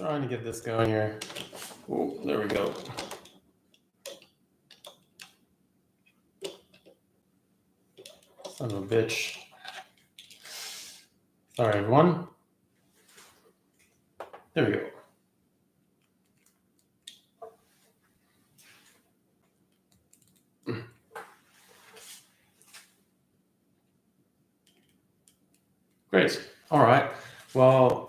Trying to get this going here. Oh, there we go. Son of a bitch. Sorry, everyone. There we go. Great. All right. Well,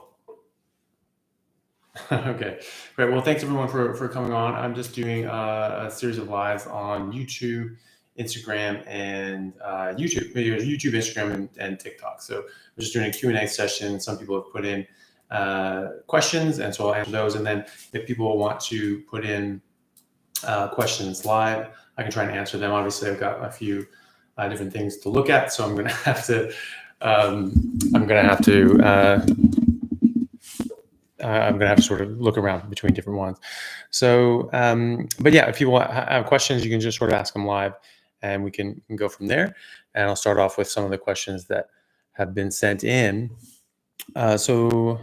okay. Great. Well, thanks everyone for coming on. I'm just doing a series of lives on YouTube, Instagram, and YouTube videos, YouTube, Instagram, and TikTok. So we're just doing a Q&A session. Some people have put in questions, and so I'll answer those. And then if people want to put in questions live, I can try and answer them. Obviously, I've got a few different things to look at, so I'm going to have to sort of look around between different ones. So, but yeah, if people have questions, you can just sort of ask them live, and we can go from there. And I'll start off with some of the questions that have been sent in. So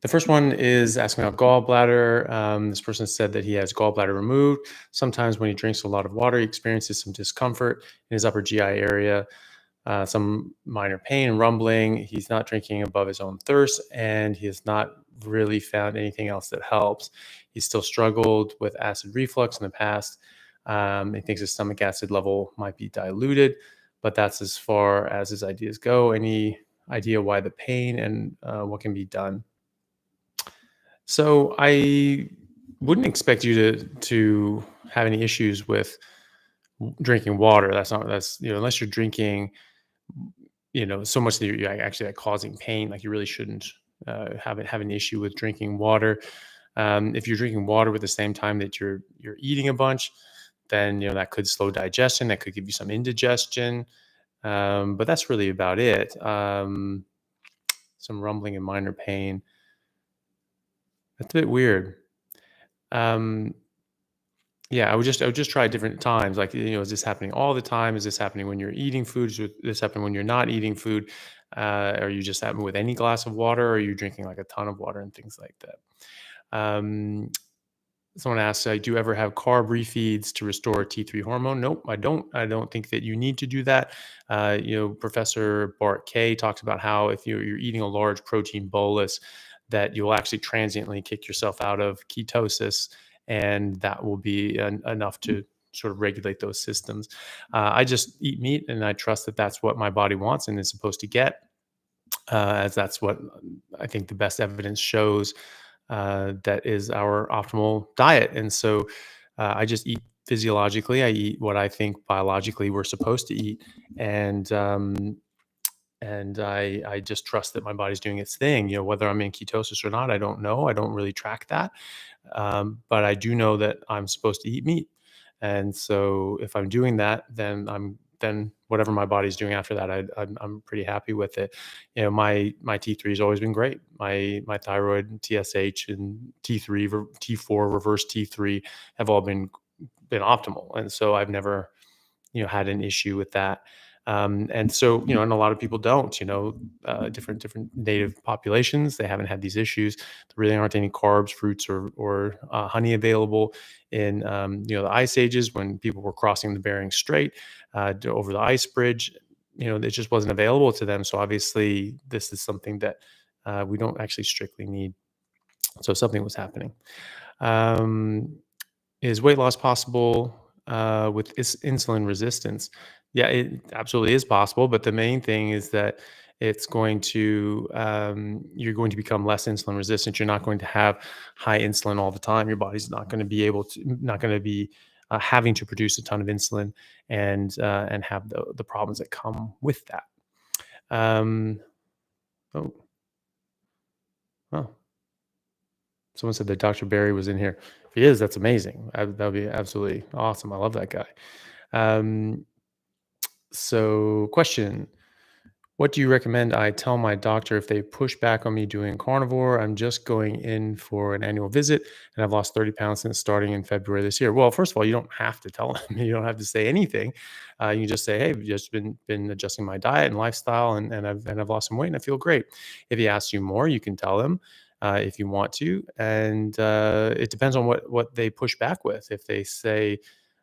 the first one is asking about gallbladder. This person said that he has gallbladder removed. Sometimes when he drinks a lot of water, he experiences some discomfort in his upper GI area. Some minor pain, rumbling. He's not drinking above his own thirst, and he has not really found anything else that helps. He's still struggled with acid reflux in the past. He thinks his stomach acid level might be diluted, but that's as far as his ideas go. Any idea why the pain and what can be done? So I wouldn't expect you to have any issues with drinking water. Unless you're drinking so much that you're actually causing pain, like you really shouldn't have an issue with drinking water. If you're drinking water at the same time that you're eating a bunch, then that could slow digestion. That could give you some indigestion, but that's really about it. Some rumbling and minor pain. That's a bit weird. Yeah, I would just try different times. Like, is this happening all the time? Is this happening when you're eating food? Is this happening when you're not eating food? Are you just happening with any glass of water? Or are you drinking like a ton of water and things like that? Someone asks, do you ever have carb refeeds to restore T3 hormone? Nope, I don't. I don't think that you need to do that. Professor Bart Kay talks about how if you're eating a large protein bolus, that you'll actually transiently kick yourself out of ketosis, and that will be enough to sort of regulate those systems. I just eat meat, and I trust that that's what my body wants and is supposed to get, as that's what I think the best evidence shows that is our optimal diet. And so I just eat physiologically. I eat what I think biologically we're supposed to eat, and I just trust that my body's doing its thing. Whether I'm in ketosis or not, I don't know. I don't really track that. But I do know that I'm supposed to eat meat. And so if I'm doing that, then whatever my body's doing after that, I'm pretty happy with it. My T3 has always been great. My thyroid, TSH, and T3, T4, reverse T3 have all been optimal. And so I've never, had an issue with that. And so, and a lot of people don't, different native populations, they haven't had these issues. There really aren't any carbs, fruits, or honey available in, the ice ages when people were crossing the Bering Strait over the ice bridge. It just wasn't available to them. So obviously this is something that we don't actually strictly need. So something was happening. Is weight loss possible with insulin resistance? Yeah, it absolutely is possible. But the main thing is that it's going to, you're going to become less insulin resistant. You're not going to have high insulin all the time. Your body's not going to be having to produce a ton of insulin and have the problems that come with that. Someone said that Dr. Barry was in here. If he is, that's amazing. That would be absolutely awesome. I love that guy. So question, what do you recommend I tell my doctor if they push back on me doing carnivore? I'm just going in for an annual visit, and I've lost 30 pounds since starting in February this year. Well, first of all, you don't have to tell them. You don't have to say anything. You can just say, hey, I've just been adjusting my diet and lifestyle, and I've lost some weight and I feel great. If he asks you more, you can tell him. if you want to. And it depends on what they push back with. If they say,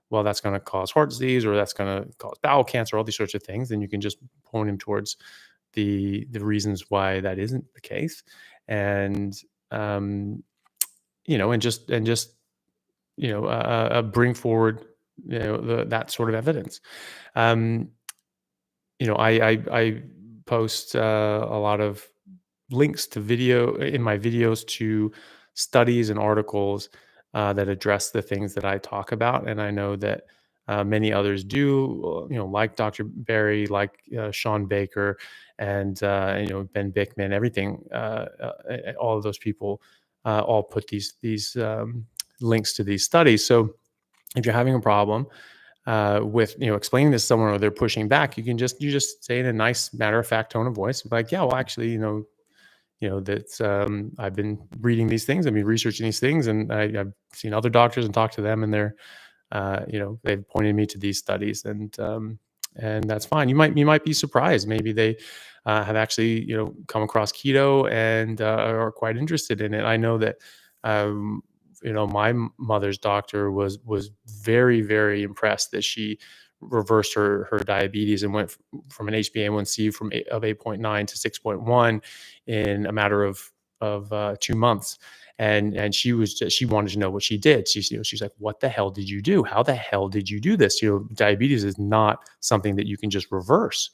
well, that's going to cause heart disease or that's going to cause bowel cancer, all these sorts of things, then you can just point them towards the reasons why that isn't the case. And um, and just bring forward that sort of evidence. Um, I post a lot of links to video in my videos to studies and articles that address the things that I talk about, and I know that many others do. Like Dr. Barry, like Sean Baker, and Ben Bickman. Everything, all of those people all put these links to these studies. So if you're having a problem with explaining this to someone or they're pushing back, you just say in a nice matter of fact tone of voice, like, yeah, well, actually, that's I've been reading these things, I've been researching these things, and I've seen other doctors and talked to them, and they've pointed me to these studies, and that's fine. You might be surprised. Maybe they have actually come across keto and are quite interested in it. I know that my mother's doctor was very, very impressed that she reversed her diabetes and went from an HbA1c of 8.9 to 6.1 in a matter of 2 months. And she wanted to know what she did. She's like, what the hell did you do? How the hell did you do this? Diabetes is not something that you can just reverse.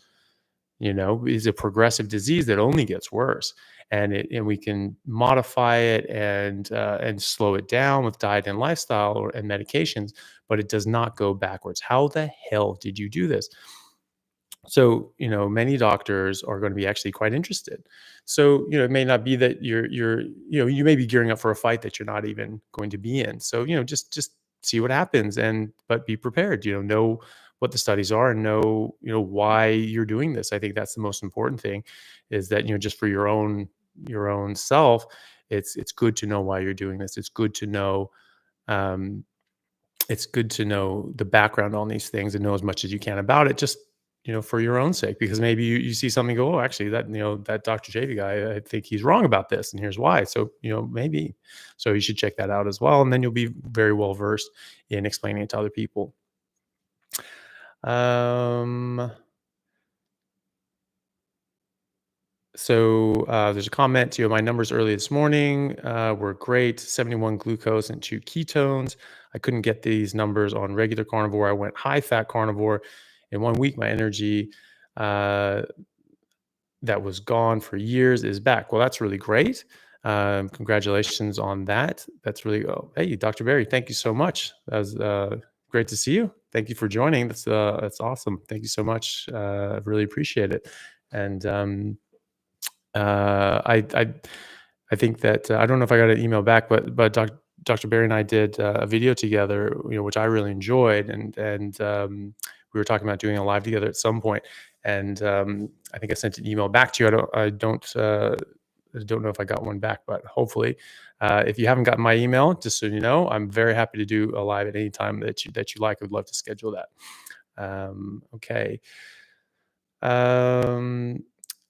Is a progressive disease that only gets worse, and we can modify it and slow it down with diet and lifestyle and medications, but it does not go backwards. How the hell did you do this? So, many doctors are going to be actually quite interested. So, it may not be that you may be gearing up for a fight that you're not even going to be in. So, just see what happens, but be prepared, know what the studies are and know why you're doing this. I think that's the most important thing, is that, just for your own self, it's good to know why you're doing this. Um, it's good to know the background on these things and know as much as you can about it, just for your own sake, because maybe you see something, go, oh, actually, that Dr. JV guy, I think he's wrong about this, and here's why. So maybe, so you should check that out as well, and then you'll be very well versed in explaining it to other people. um So there's a comment to my numbers early this morning were great: 71 glucose and 2 ketones. I couldn't get these numbers on regular carnivore. I went high fat carnivore. In 1 week, my energy uh, that was gone for years is back. Well, that's really great. Congratulations on that. That's really, oh, hey, Dr. Barry, thank you so much. That was great to see you. Thank you for joining. That's awesome. Thank you so much. I really appreciate it. And I think that I don't know if I got an email back, but Dr. Barry and I did a video together, which I really enjoyed, and we were talking about doing a live together at some point. And I think I sent an email back to you. I don't know if I got one back, but hopefully, if you haven't gotten my email, just so you know, I'm very happy to do a live at any time that you like. I'd love to schedule that. Okay. Um,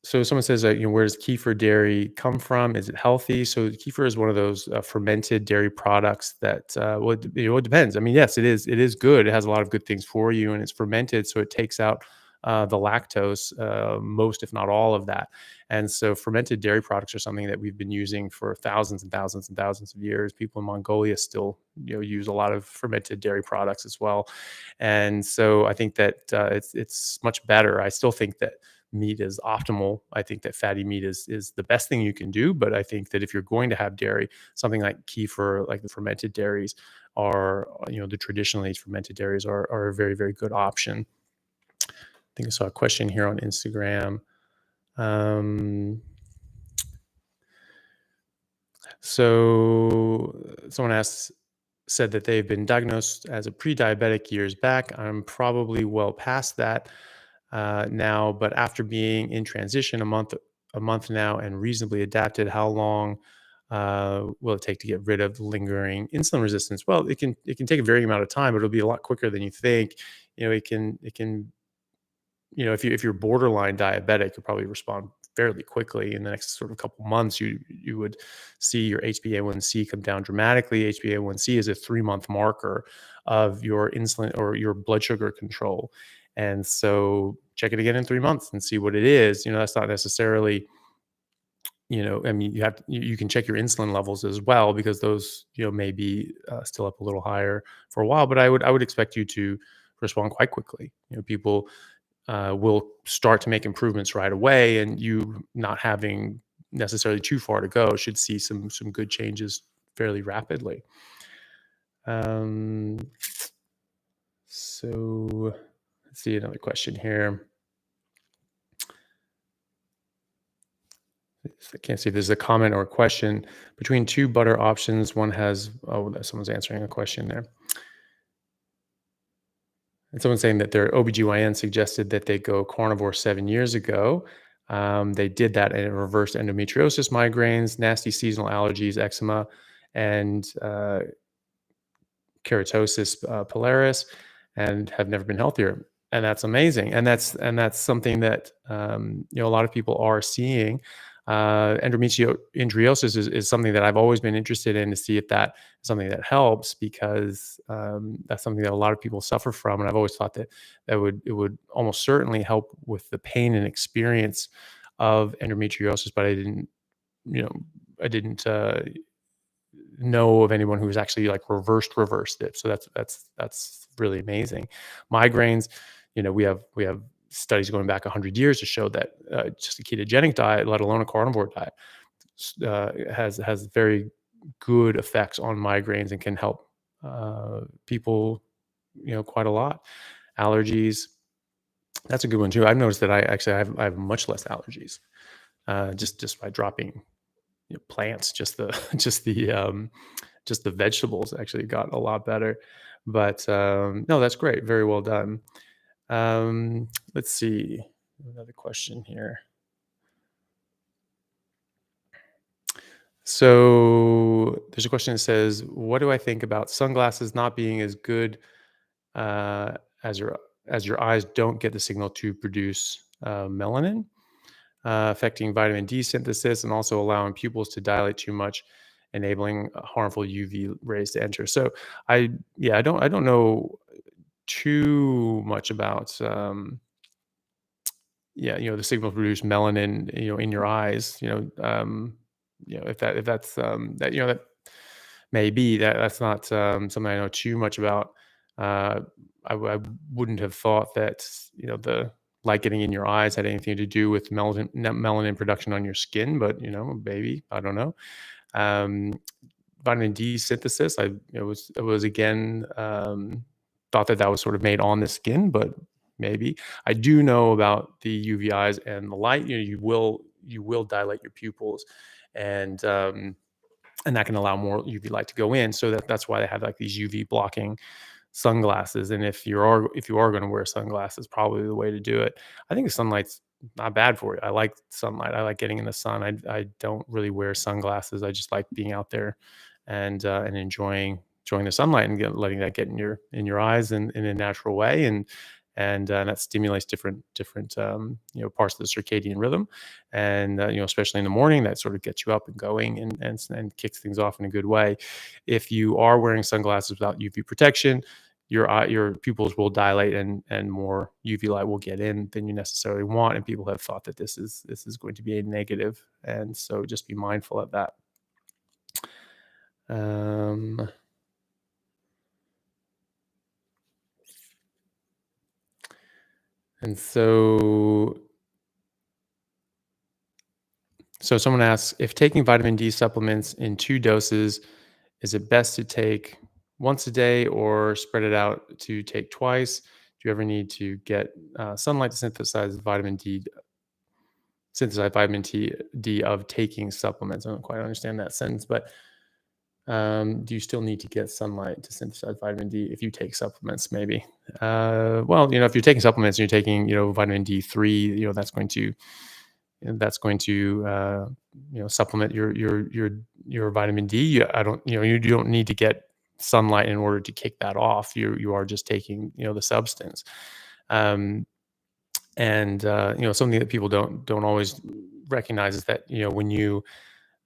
so someone says, where does kefir dairy come from? Is it healthy? So kefir is one of those fermented dairy products that, it depends. I mean, yes, it is. It is good. It has a lot of good things for you, and it's fermented, so it takes out the lactose, most, if not all, of that. And so fermented dairy products are something that we've been using for thousands and thousands and thousands of years. People in Mongolia still, use a lot of fermented dairy products as well. And so I think that it's much better. I still think that meat is optimal. I think that fatty meat is the best thing you can do. But I think that if you're going to have dairy, something like kefir, like the fermented dairies, are the traditionally aged fermented dairies are a very, very good option. I think I saw a question here on Instagram. Um, so someone said that they've been diagnosed as a pre-diabetic years back. I'm probably well past that now, but after being in transition a month now and reasonably adapted, how long will it take to get rid of lingering insulin resistance? Well, it can take a varying amount of time, but it'll be a lot quicker than you think. It can if you're borderline diabetic, you'll probably respond fairly quickly. In the next sort of couple months, you would see your HbA1c come down dramatically. HbA1c is a 3-month marker of your insulin or your blood sugar control. And so check it again in 3 months and see what it is. That's not necessarily, I mean, you can check your insulin levels as well, because those, may be still up a little higher for a while. But I would expect you to respond quite quickly. People will start to make improvements right away, and you not having necessarily too far to go should see some good changes fairly rapidly. Um, so let's see another question here. I can't see if there's a comment or a question. Between two butter options, one has, someone's answering a question there. And someone's saying that their OBGYN suggested that they go carnivore 7 years ago. They did that, and it reversed endometriosis, migraines, nasty seasonal allergies, eczema, and keratosis pilaris, and have never been healthier. And that's amazing. And that's something that a lot of people are seeing. Endometriosis is something that I've always been interested in, to see if that is something that helps, because that's something that a lot of people suffer from. And I've always thought that it would almost certainly help with the pain and experience of endometriosis, but you know, I didn't know of anyone who's actually like reversed it. So that's really amazing. Migraines, we have studies going back 100 years to show that just a ketogenic diet, let alone a carnivore diet, has very good effects on migraines and can help people, quite a lot. Allergies, that's a good one too. I've noticed that I have much less allergies just by dropping plants. Just the just the vegetables actually got a lot better. But no, that's great. Very well done. Let's see. Another question here. So there's a question that says, "What do I think about sunglasses not being as good uh, as your eyes don't get the signal to produce melanin, affecting vitamin D synthesis, and also allowing pupils to dilate too much, enabling harmful UV rays to enter?" So I don't know too much about the signal to produce melanin, in your eyes. If that's that may be that's not something I know too much about. uh I wouldn't have thought that the light getting in your eyes had anything to do with melanin production on your skin, but maybe, I don't know. um Vitamin D synthesis, it was again, thought that was sort of made on the skin, but maybe. I do know about the UVIs and the light. You will dilate your pupils, and and that can allow more UV light to go in. So that's why they have like these UV blocking sunglasses. And if you are going to wear sunglasses, probably the way to do it. I think the sunlight's not bad for you. I like sunlight. I like getting in the sun. I don't really wear sunglasses. I just like being out there and enjoying the sunlight, and letting that get in your eyes in a natural way. And that stimulates different parts of the circadian rhythm. And especially in the morning, that sort of gets you up and going, and kicks things off in a good way. If you are wearing sunglasses without UV protection, your pupils will dilate, and more UV light will get in than you necessarily want. And people have thought that this is going to be a negative, and so just be mindful of that. Um, and so someone asks, if taking vitamin D supplements in 2 doses, is it best to take once a day or spread it out to take twice? Do you ever need to get sunlight to synthesize vitamin D of taking supplements? I don't quite understand that sentence, but do you still need to get sunlight to synthesize vitamin D if you take supplements? Maybe. Well, if you're taking supplements and you're taking, vitamin D3, that's going to supplement your vitamin D. You don't need to get sunlight in order to kick that off. You are just taking the substance. And something that people don't always recognize is that, when you're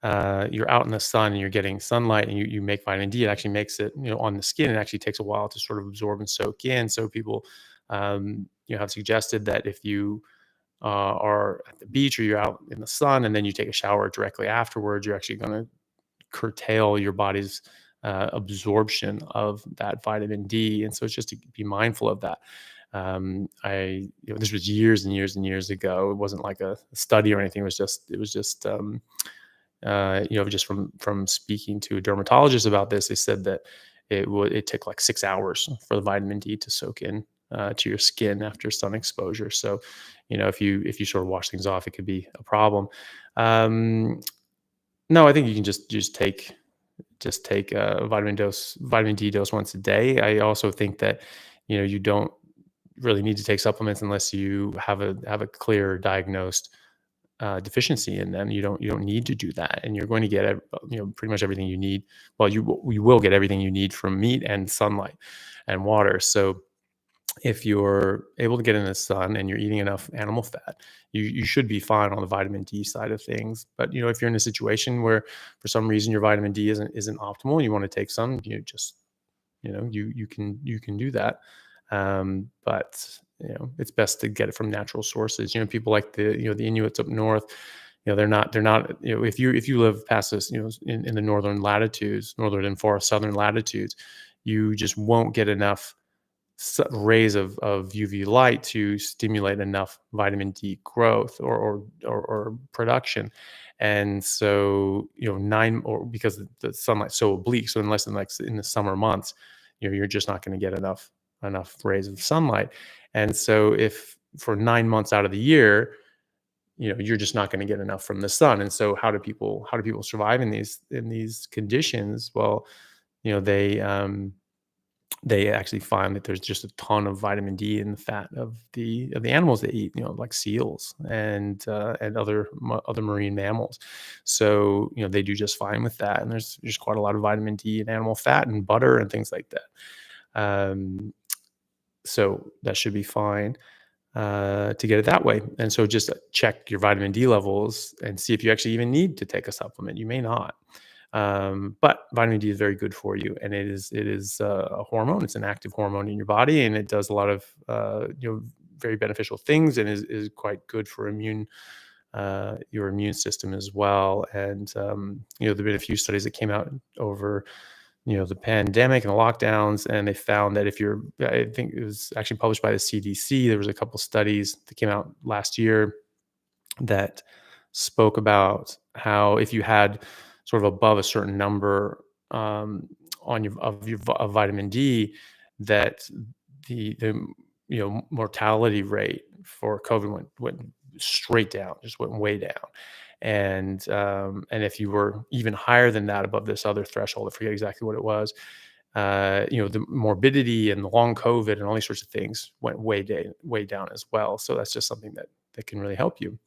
out in the sun and you're getting sunlight and you make vitamin D, it actually makes it, on the skin. It actually takes a while to sort of absorb and soak in. So people, have suggested that if you are at the beach or you're out in the sun and then you take a shower directly afterwards, you're actually going to curtail your body's absorption of that vitamin D. And so it's just to be mindful of that. This was years and years and years ago. It wasn't like a study or anything. Just from speaking to a dermatologist about this, they said that it took like 6 hours for the vitamin D to soak in to your skin after sun exposure. So, if you sort of wash things off, it could be a problem. No, I think you can just take a vitamin D dose once a day. I also think that you don't really need to take supplements unless you have a clear diagnosed deficiency in them. You don't need to do that, and you're going to get pretty much everything you need. Well, you will get everything you need from meat and sunlight and water. So if you're able to get in the sun and you're eating enough animal fat, you should be fine on the vitamin D side of things. But if you're in a situation where for some reason your vitamin D isn't optimal, you want to take some, you can do that. But it's best to get it from natural sources. People like the Inuits up north, they're not, if you live past this, in the northern and far southern latitudes, you just won't get enough rays of UV light to stimulate enough vitamin D growth or production. And so, because the sunlight's so oblique, so unless in the summer months, you're just not going to get enough rays of sunlight. And so if for 9 months out of the year, you're just not going to get enough from the sun. And so how do people survive in these conditions? Well, they actually find that there's just a ton of vitamin D in the fat of the animals they eat, like seals and other marine mammals. So they do just fine with that, and there's just quite a lot of vitamin D in animal fat and butter and things like that. So that should be fine to get it that way. And so just check your vitamin D levels and see if you actually even need to take a supplement. You may not. But vitamin D is very good for you, and it is a hormone. It's an active hormone in your body, and it does a lot of very beneficial things, and is quite good for your immune system as well. And there've been a few studies that came out over the pandemic and the lockdowns, and they found that I think it was actually published by the CDC. There was a couple studies that came out last year that spoke about how if you had sort of above a certain number of vitamin D, that the mortality rate for COVID went straight down, just went way down. And if you were even higher than that, above this other threshold, I forget exactly what it was, the morbidity and the long COVID and all these sorts of things went way down as well. So that's just something that can really help you.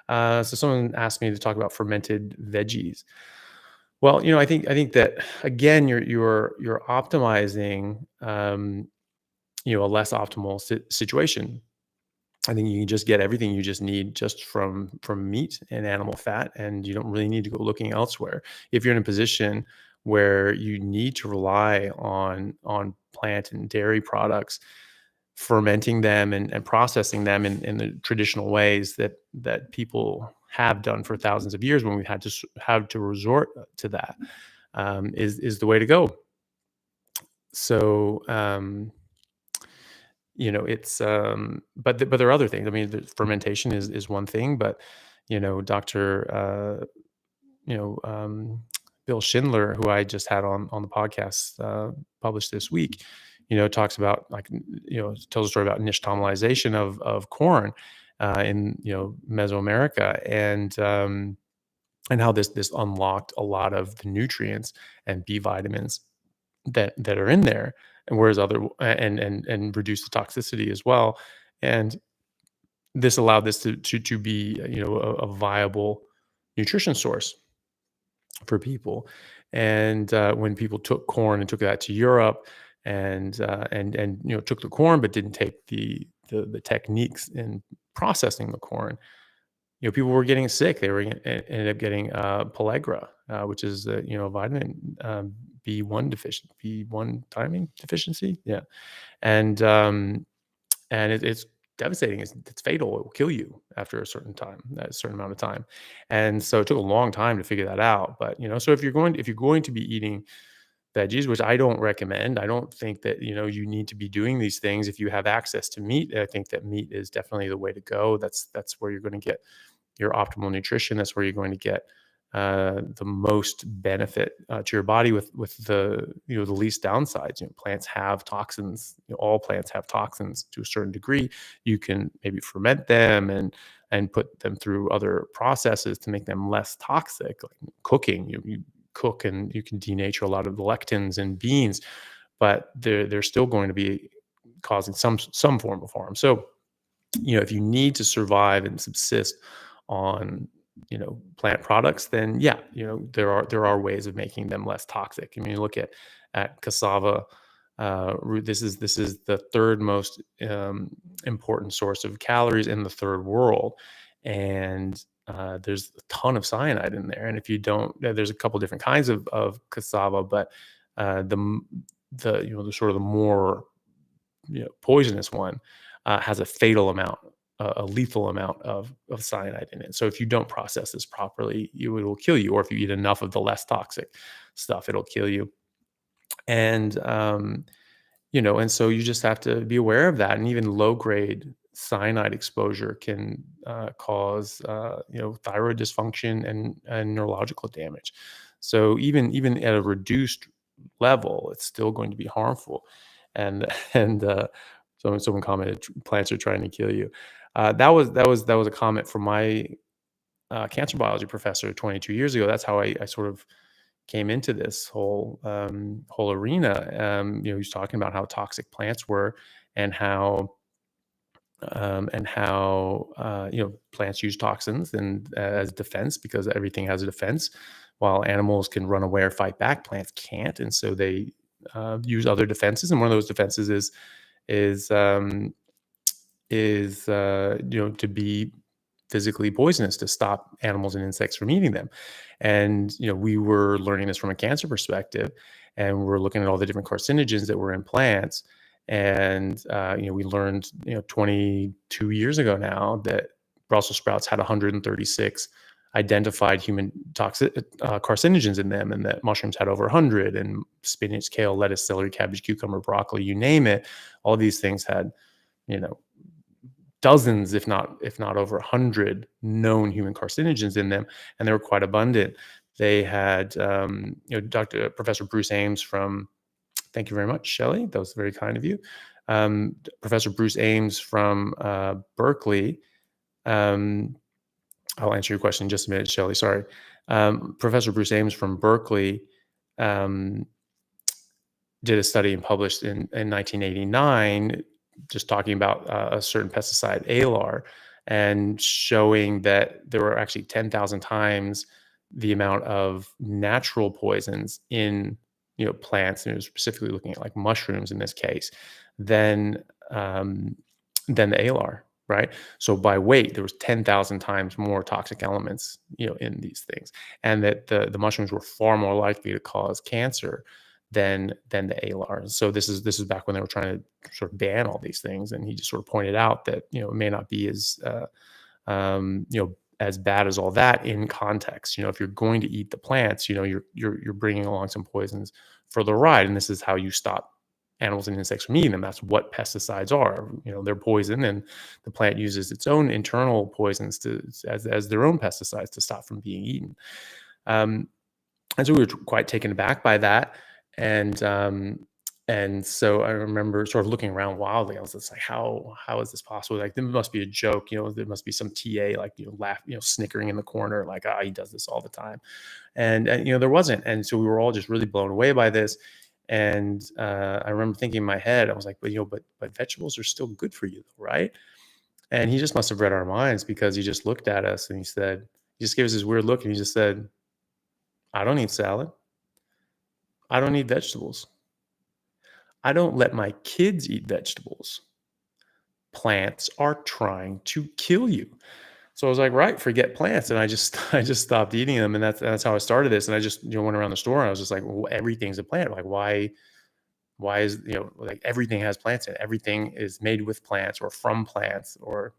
So someone asked me to talk about fermented veggies. Well, I think that again, you're optimizing, a less optimal situation. I think you can just get everything you just need just from meat and animal fat, and you don't really need to go looking elsewhere. If you're in a position where you need to rely on plant and dairy products, fermenting them and processing them in the traditional ways that people have done for thousands of years, when we've had to resort to that, is the way to go. So it's but there are other things. I mean, fermentation is one thing, but Dr. Bill Schindler, who I just had on the podcast published this week, talks about, tells a story about nixtamalization of corn in Mesoamerica, and how this unlocked a lot of the nutrients and B vitamins that are in there, and whereas and reduce the toxicity as well. And this allowed this to be a viable nutrition source for people. And when people took corn and took that to Europe, and took the corn but didn't take the techniques in processing the corn, People were getting sick. They were ended up getting pellagra, which is vitamin B1 deficient, B1 timing deficiency. Yeah, and it's devastating. It's fatal. It will kill you after a certain time, a certain amount of time. And so it took a long time to figure that out. But so if you're going to be eating veggies, which I don't recommend. I don't think that, you need to be doing these things if you have access to meat. I think that meat is definitely the way to go. That's where you're going to get your optimal nutrition. That's where you're going to get the most benefit to your body with the least downsides. Plants have toxins. All plants have toxins to a certain degree. You can maybe ferment them and put them through other processes to make them less toxic, like cooking. You cook and you can denature a lot of the lectins in beans, but they're still going to be causing some form of harm. So if you need to survive and subsist on plant products, then yeah, there are ways of making them less toxic. I mean, you look at cassava root. This is the third most important source of calories in the third world, and there's a ton of cyanide in there. And if you don't, there's a couple different kinds of cassava, but the sort of the more poisonous one has a fatal amount, a lethal amount of cyanide in it. So if you don't process this properly, it will kill you. Or if you eat enough of the less toxic stuff, it'll kill you. And and so you just have to be aware of that. And even low grade cyanide exposure can cause thyroid dysfunction and neurological damage. So even at a reduced level, it's still going to be harmful. And someone commented, "Plants are trying to kill you." That was a comment from my cancer biology professor 22 years ago. That's how I sort of came into this whole arena. He was talking about how toxic plants were, and how plants use toxins and as defense, because everything has a defense. While animals can run away or fight back, plants can't, and so they use other defenses. And one of those defenses is um, is to be physically poisonous, to stop animals and insects from eating them. And we were learning this from a cancer perspective, and we're looking at all the different carcinogens that were in plants. And we learned 22 years ago now that Brussels sprouts had 136 identified human toxic carcinogens in them, and that mushrooms had over 100, and spinach, kale, lettuce, celery, cabbage, cucumber, broccoli, you name it, all these things had you know dozens, if not over 100 known human carcinogens in them, and they were quite abundant. They had, Dr. Professor Bruce Ames from, thank you very much, Shelley. That was very kind of you. Professor Bruce Ames from Berkeley. Um, I'll answer your question in just a minute, Shelley. Sorry. Professor Bruce Ames from Berkeley um, did a study and published in 1989, just talking about a certain pesticide, Alar, and showing that there were actually 10,000 times the amount of natural poisons in plants, and it was specifically looking at like mushrooms in this case, than um, than the Alar, right? So by weight, there was 10,000 times more toxic elements, in these things, and that the mushrooms were far more likely to cause cancer than the ALAR. So this is back when they were trying to sort of ban all these things, and he just sort of pointed out that it may not be as bad as all that in context. If you're going to eat the plants, you're bringing along some poisons for the ride, and this is how you stop animals and insects from eating them. That's what pesticides are. They're poison, and the plant uses its own internal poisons as their own pesticides to stop from being eaten. Um, and so we were quite taken aback by that. And so I remember sort of looking around wildly. I was just like, how is this possible? Like, there must be a joke, there must be some TA, like, laugh, snickering in the corner, like, he does this all the time. And there wasn't. And so we were all just really blown away by this. And I remember thinking in my head, I was like, but vegetables are still good for you, right? And he just must have read our minds, because he just looked at us and he just gave us this weird look, and he just said, I don't eat salad. I don't eat vegetables. I don't let my kids eat vegetables. Plants are trying to kill you. So I was like, right, forget plants, and I just I just stopped eating them, and that's how I started this. And I just went around the store, and I was just like, well, everything's a plant. Like, why is like everything has plants in it. Everything is made with plants or from plants or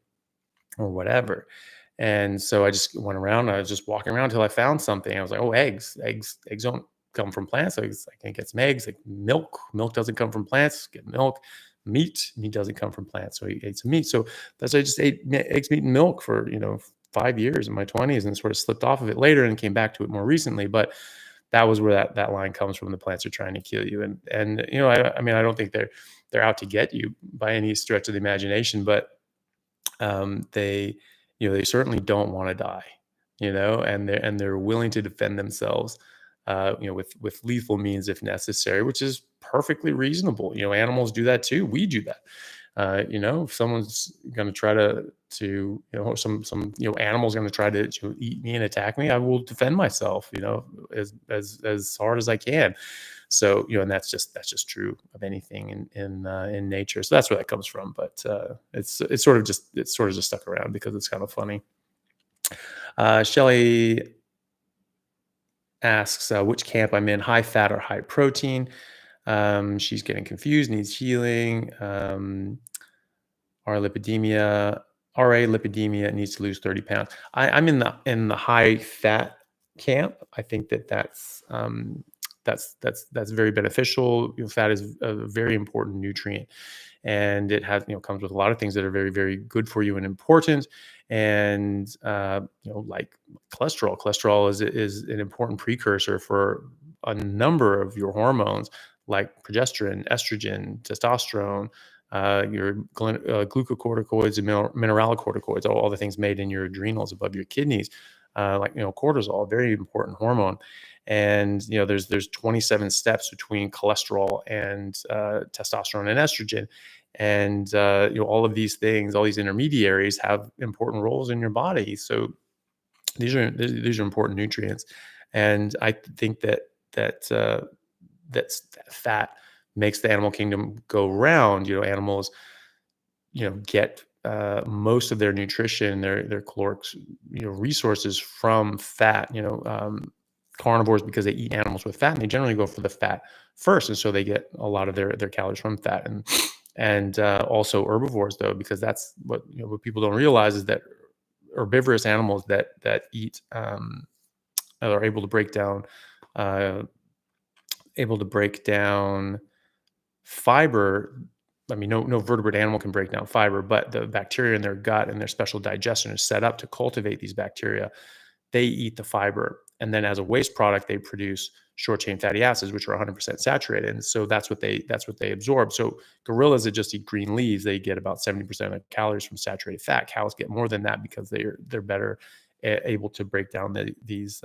whatever. And so I just went around. I was just walking around until I found something. I was like, oh, eggs don't come from plants. So I can get some eggs. Like milk doesn't come from plants. Get milk. Meat doesn't come from plants. So I ate some meat. So that's why I just ate eggs, meat, and milk for 5 years in my 20s, and sort of slipped off of it later and came back to it more recently. But that was where that line comes from. The plants are trying to kill you, and I mean, I don't think they're out to get you by any stretch of the imagination, but they they certainly don't want to die, and they're willing to defend themselves, with lethal means if necessary, which is perfectly reasonable. Animals do that too. We do that. If someone's going to try some animal's going to try to eat me and attack me, I will defend myself, as hard as I can. So, and that's just true of anything in nature. So that's where that comes from. But it's sort of just stuck around because it's kind of funny. Shelly asks which camp I'm in, high fat or high protein. She's getting confused, needs healing. RA lipidemia, RA lipidemia, needs to lose 30 pounds. I'm in the high fat camp. I think that's very beneficial. Fat is a very important nutrient, and it comes with a lot of things that are very, very good for you and important. And like cholesterol. Cholesterol is an important precursor for a number of your hormones, like progesterone, estrogen, testosterone, your glucocorticoids and mineralocorticoids, all the things made in your adrenals above your kidneys, like cortisol, a very important hormone. And there's 27 steps between cholesterol and testosterone and estrogen, and all of these things, all these intermediaries have important roles in your body. So these are important nutrients, and I think that fat makes the animal kingdom go round. Animals get most of their nutrition, their caloric resources from fat. Carnivores, because they eat animals with fat, and they generally go for the fat first, and so they get a lot of their calories from fat. And also herbivores, though, because that's what people don't realize is that herbivorous animals that eat are uh, able to break down fiber. I mean, no vertebrate animal can break down fiber, but the bacteria in their gut and their special digestion is set up to cultivate these bacteria. They eat the fiber, and then as a waste product, they produce short chain fatty acids, which are 100% saturated. And so that's what they absorb. So gorillas that just eat green leaves, they get about 70% of calories from saturated fat. Cows get more than that because they're better able to break down this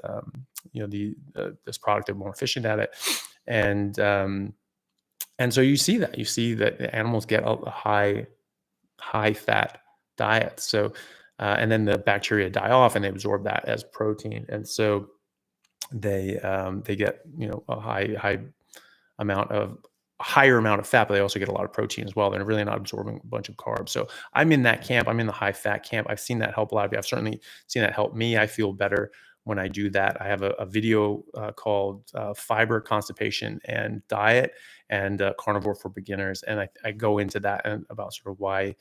product. They're more efficient at it, and so you see that the animals get a high fat diet. So and then the bacteria die off and they absorb that as protein, and so they get a higher amount of fat, but they also get a lot of protein as well. They're really not absorbing a bunch of carbs. So I'm in that camp. I'm in the high fat camp. I've seen that help a lot of you. I've certainly seen that help me. I feel better when I do that. I have a video called Fiber, Constipation, and Diet, and Carnivore for Beginners. And I go into that and about sort of why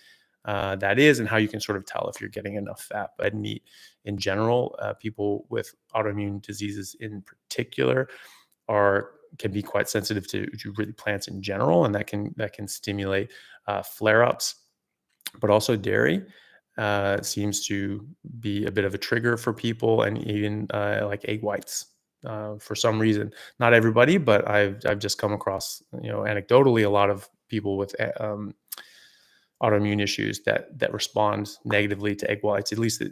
that is and how you can sort of tell if you're getting enough fat. Red meat in general, people with autoimmune diseases in particular can be quite sensitive to really plants in general, and that can stimulate flare-ups. But also dairy seems to be a bit of a trigger for people, and even like egg whites. For some reason, not everybody, but I've just come across anecdotally a lot of people with autoimmune issues that respond negatively to egg whites, at least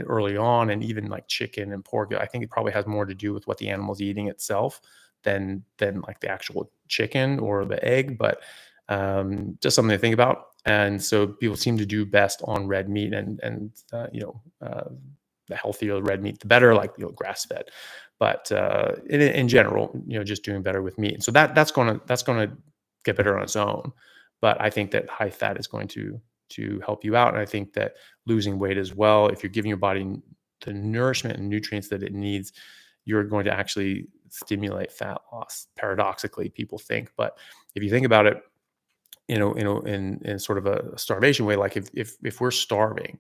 early on, and even like chicken and pork. I think it probably has more to do with what the animal's eating itself than like the actual chicken or the egg, but just something to think about. And so people seem to do best on red meat, and the healthier the red meat, the better, like grass-fed. But in general, just doing better with meat. And so that's gonna get better on its own. But I think that high fat is going to to help you out. And I think that losing weight as well, if you're giving your body the nourishment and nutrients that it needs, you're going to actually stimulate fat loss. Paradoxically, people think, but if you think about it, in sort of a starvation way, like if we're starving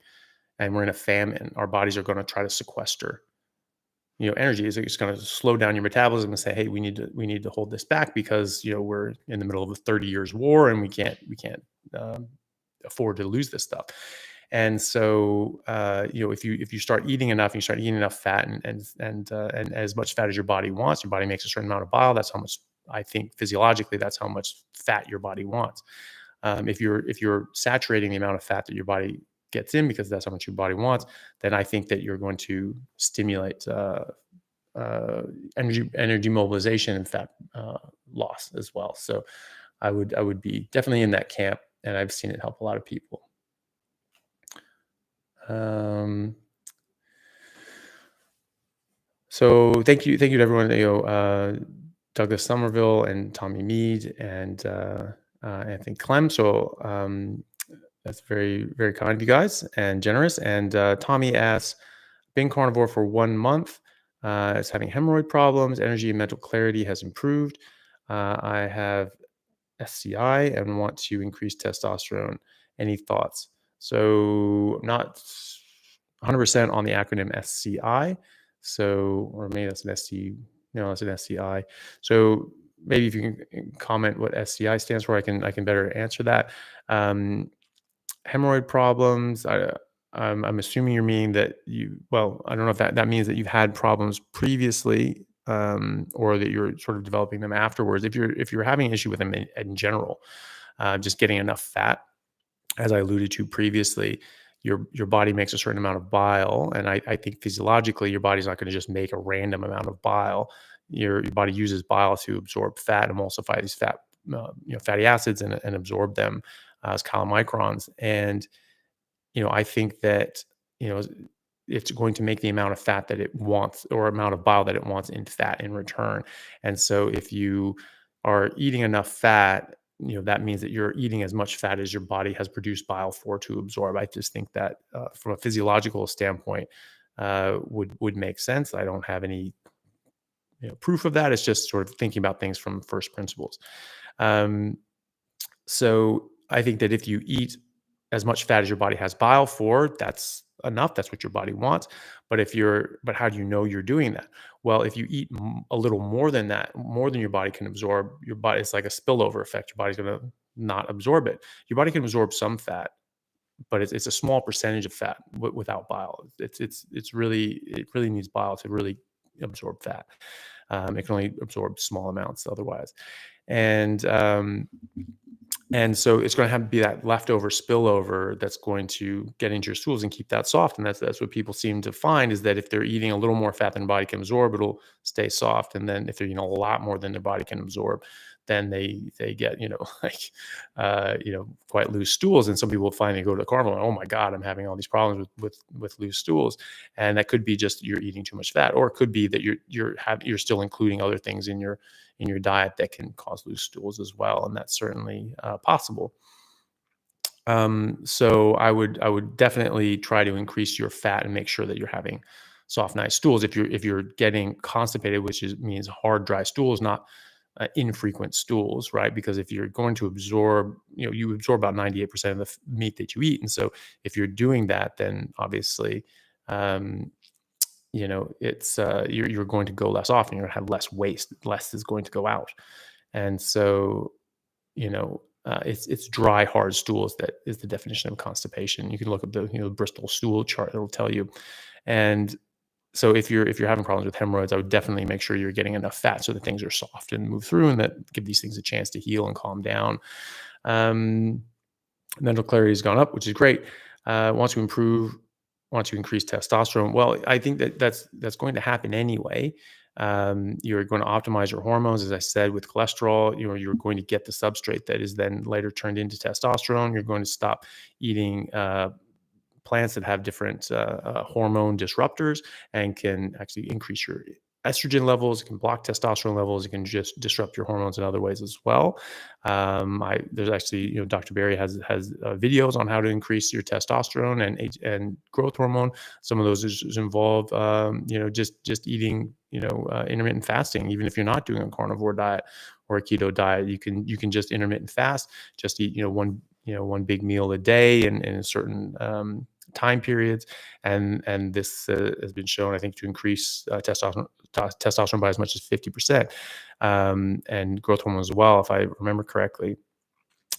and we're in a famine, our bodies are going to try to sequester, energy. Is it's going to slow down your metabolism and say, hey, we need to hold this back because we're in the middle of a 30 years war and we can't um, afford to lose this stuff. And so, if you start eating enough, and you start eating enough fat and as much fat as your body wants, your body makes a certain amount of bile. That's how much, I think, physiologically, that's how much fat your body wants. If you're saturating the amount of fat that your body gets in because that's how much your body wants, then I think that you're going to stimulate uh, energy mobilization and fat loss as well. So I would be definitely in that camp, and I've seen it help a lot of people. Um, so thank you to everyone. Douglas Somerville and Tommy Mead and Anthony Clem. So that's very, very kind of you guys and generous. And Tommy asks, been carnivore for 1 month, is having hemorrhoid problems, energy and mental clarity has improved. I have SCI and want to increase testosterone. Any thoughts? So I'm not 100% on the acronym SCI. So, or maybe that's an SC, no, that's an SCI. So maybe if you can comment what SCI stands for, I can better answer that. Hemorrhoid problems. I'm assuming you're meaning that well, I don't know if that means that you've had problems previously, or that you're sort of developing them afterwards. If you're having an issue with them in general, just getting enough fat, as I alluded to previously, your body makes a certain amount of bile, and I think physiologically your body's not going to just make a random amount of bile. Your body uses bile to absorb fat, emulsify these fatty acids, and absorb them as chylomicrons. And I think that it's going to make the amount of fat that it wants, or amount of bile that it wants in fat in return. And so if you are eating enough fat, that means that you're eating as much fat as your body has produced bile for to absorb. I just think that from a physiological standpoint, would make sense. I don't have any proof of that. It's just sort of thinking about things from first principles. Um, so I think that if you eat as much fat as your body has bile for, that's enough. That's what your body wants. But how do you know you're doing that? Well, if you eat a little more than that, more than your body can absorb, it's like a spillover effect. Your body's going to not absorb it. Your body can absorb some fat, but it's a small percentage of fat without bile. It really needs bile to really absorb fat. It can only absorb small amounts otherwise. And so it's going to have to be that leftover spillover that's going to get into your stools and keep that soft. And that's what people seem to find, is that if they're eating a little more fat than the body can absorb, it'll stay soft. And then if they're eating a lot more than their body can absorb, then they get quite loose stools. And some people find, they go to the carnivore, oh my God, I'm having all these problems with loose stools. And that could be just you're eating too much fat, or it could be that you're still including other things in your diet that can cause loose stools as well, and that's certainly possible. So I would definitely try to increase your fat and make sure that you're having soft, nice stools. If you're getting constipated, which means hard, dry stools, not infrequent stools, right? Because if you're going to absorb, you absorb about 98% of the meat that you eat, and so if you're doing that, then obviously, it's you're going to go less often. You're going to have less waste. Less is going to go out, and so it's dry, hard stools that is the definition of constipation. You can look at the Bristol stool chart; it'll tell you. And so if you're having problems with hemorrhoids, I would definitely make sure you're getting enough fat so that things are soft and move through, and that give these things a chance to heal and calm down. Mental clarity has gone up, which is great. Want to improve, want to increase testosterone. Well, I think that's going to happen anyway. You're going to optimize your hormones, as I said, with cholesterol. You're going to get the substrate that is then later turned into testosterone. You're going to stop eating plants that have different hormone disruptors and can actually increase your estrogen levels, it can block testosterone levels, it can just disrupt your hormones in other ways as well. There's actually, Dr. Berry has videos on how to increase your testosterone and growth hormone. Some of those involve, just eating, intermittent fasting. Even if you're not doing a carnivore diet or a keto diet, you can just intermittent fast, just eat, one big meal a day in a certain time periods, and this has been shown, I think, to increase testosterone by as much as 50%, and growth hormone as well, if I remember correctly.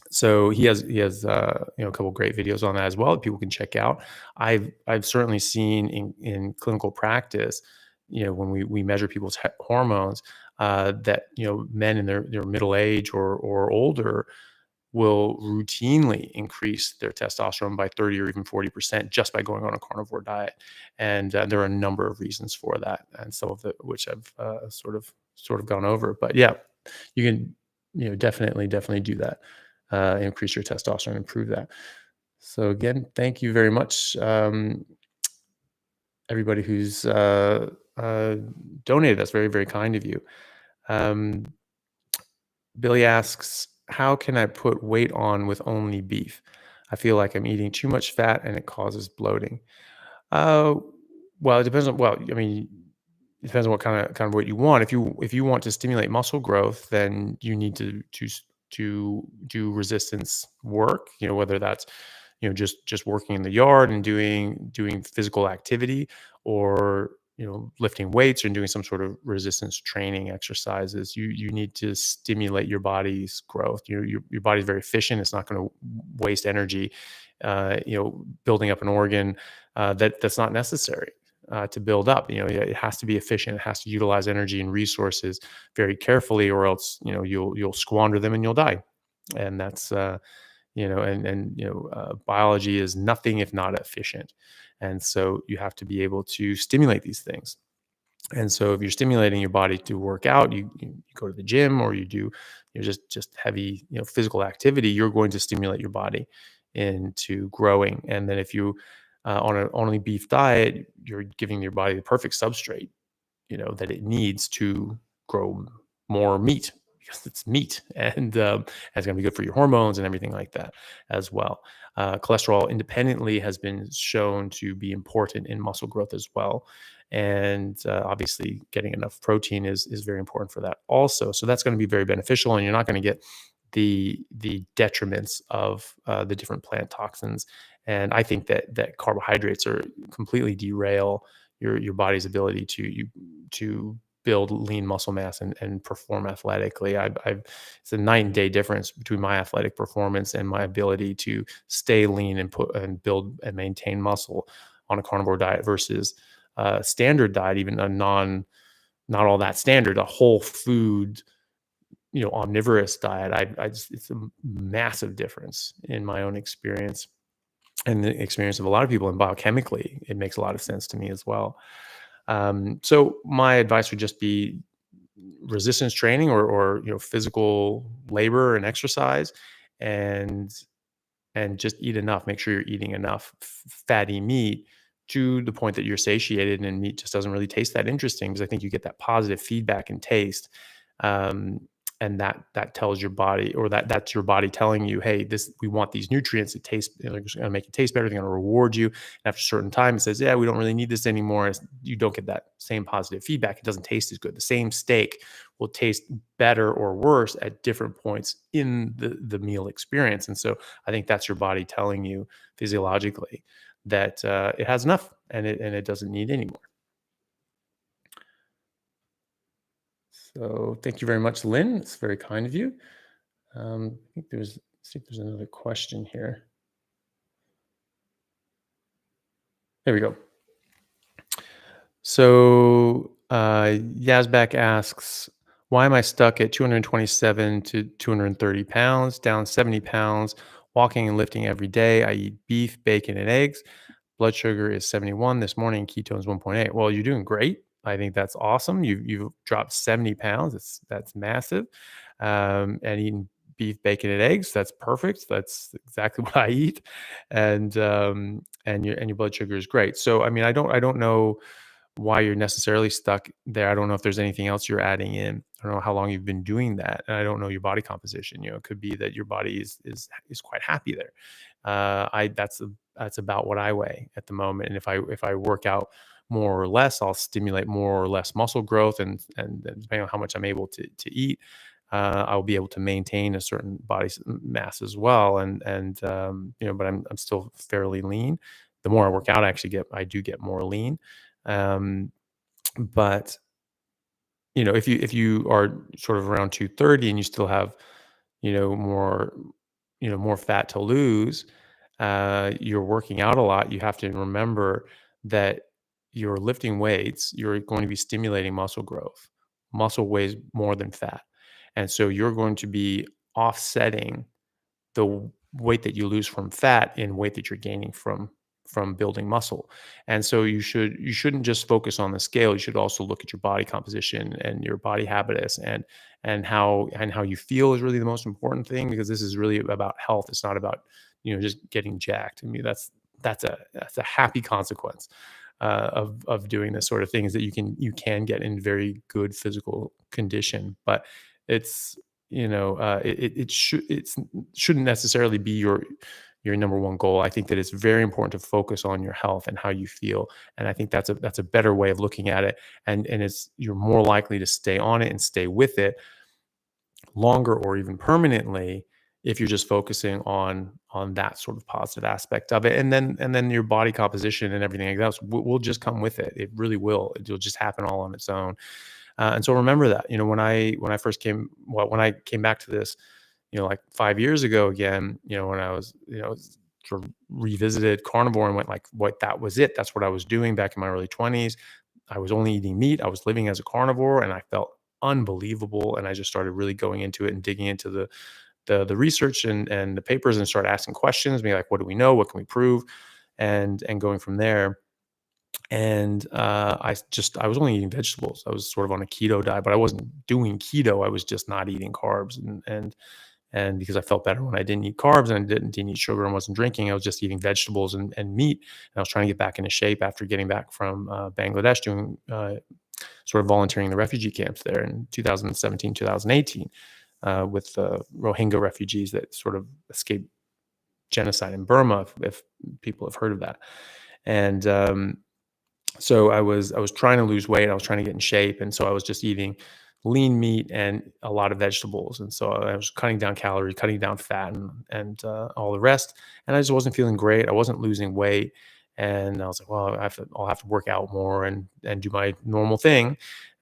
So he has a couple great videos on that as well that people can check out. I've certainly seen in clinical practice, when we measure people's hormones, that men in their middle age or older will routinely increase their testosterone by 30 or even 40% just by going on a carnivore diet. And there are a number of reasons for that, and some of the which I've sort of gone over. But yeah, you can definitely do that. Increase your testosterone, improve that. So again, thank you very much, everybody who's donated. That's very, very kind of you. Um, Billy asks, how can I put weight on with only beef? I feel like I'm eating too much fat and it causes bloating. Uh, well, it depends on, well, I mean, it depends on what kind of weight you want. If you want to stimulate muscle growth, then you need to do resistance work. Whether that's just working in the yard and doing physical activity, or lifting weights and doing some sort of resistance training exercises. You need to stimulate your body's growth. Your body's very efficient. It's not going to waste energy building up an organ that's not necessary to build up. It has to be efficient. It has to utilize energy and resources very carefully, or else you'll squander them and you'll die. And that's biology is nothing if not efficient. And so you have to be able to stimulate these things. And so if you're stimulating your body to work out, you go to the gym, or you do just heavy physical activity, you're going to stimulate your body into growing. And then if you on an only beef diet, you're giving your body the perfect substrate that it needs to grow more meat, because it's meat, and it's going to be good for your hormones and everything like that as well. Cholesterol independently has been shown to be important in muscle growth as well, and obviously getting enough protein is very important for that also. So that's going to be very beneficial, and you're not going to get the detriments of the different plant toxins. And I think that carbohydrates are completely derail your body's ability to build lean muscle mass and perform athletically. It's a night and day difference between my athletic performance and my ability to stay lean and build and maintain muscle on a carnivore diet versus a standard diet, even a not all that standard, a whole food, omnivorous diet. It's a massive difference in my own experience and the experience of a lot of people. And biochemically, it makes a lot of sense to me as well. So my advice would just be resistance training, or physical labor and exercise, and just eat enough. Make sure you're eating enough fatty meat to the point that you're satiated, and meat just doesn't really taste that interesting, because I think you get that positive feedback and taste. Um, and that tells your body, or that's your body telling you, hey, we want these nutrients to taste, they're going to make it taste better, they're going to reward you. And after a certain time, it says, yeah, we don't really need this anymore. You don't get that same positive feedback. It doesn't taste as good. The same steak will taste better or worse at different points in the meal experience. And so I think that's your body telling you physiologically that it has enough, and it doesn't need any more. So thank you very much, Lynn. It's very kind of you. I think let's see if there's another question here. There we go. So Yazbek asks, why am I stuck at 227 to 230 pounds, down 70 pounds, walking and lifting every day? I eat beef, bacon, and eggs. Blood sugar is 71 this morning, ketones 1.8. Well, you're doing great. I think that's awesome. You've dropped 70 pounds. That's massive. And eating beef, bacon, and eggs, that's perfect. That's exactly what I eat. And your blood sugar is great. So I mean, I don't know why you're necessarily stuck there. I don't know if there's anything else you're adding in. I don't know how long you've been doing that, and I don't know your body composition. It could be that your body is quite happy there. I that's about what I weigh at the moment, and if I work out more or less, I'll stimulate more or less muscle growth, and then depending on how much I'm able to eat, I'll be able to maintain a certain body mass as well. But I'm still fairly lean. The more I work out, I do get more lean. Um, but if you are sort of around 230 and you still have, more, more fat to lose, you're working out a lot. You have to remember that you're lifting weights, you're going to be stimulating muscle growth. Muscle weighs more than fat. And so you're going to be offsetting the weight that you lose from fat in weight that you're gaining from building muscle. And so you shouldn't just focus on the scale. You should also look at your body composition and your body habitus, and how you feel is really the most important thing, because this is really about health. It's not about just getting jacked. I mean, that's a happy consequence of doing this sort of thing, is that you can get in very good physical condition. But it's shouldn't necessarily be your number one goal. I think that it's very important to focus on your health and how you feel, and I think that's a better way of looking at it. And it's you're more likely to stay on it and stay with it longer or even permanently if you're just focusing on that sort of positive aspect of it. And then your body composition and everything else will just come with it. It really will. It'll just happen all on its own. And so remember that, when I came back to this, like 5 years ago again, when I was, sort of revisited carnivore and went like, what, that was it. That's what I was doing back in my early 20s. I was only eating meat. I was living as a carnivore, and I felt unbelievable. And I just started really going into it and digging into the research and the papers, and started asking questions, being like, what do we know? What can we prove? And going from there. And I was only eating vegetables. I was sort of on a keto diet, but I wasn't doing keto. I was just not eating carbs, and because I felt better when I didn't eat carbs, and I didn't eat sugar and wasn't drinking. I was just eating vegetables and meat. And I was trying to get back into shape after getting back from Bangladesh, doing sort of volunteering in the refugee camps there in 2017, 2018, with Rohingya refugees that sort of escaped genocide in Burma, if people have heard of that. And so I was trying to lose weight. I was trying to get in shape, and so I was just eating lean meat and a lot of vegetables. And so I was cutting down calories, cutting down fat, and all the rest. And I just wasn't feeling great. I wasn't losing weight, and I was like, well, I'll have to work out more and do my normal thing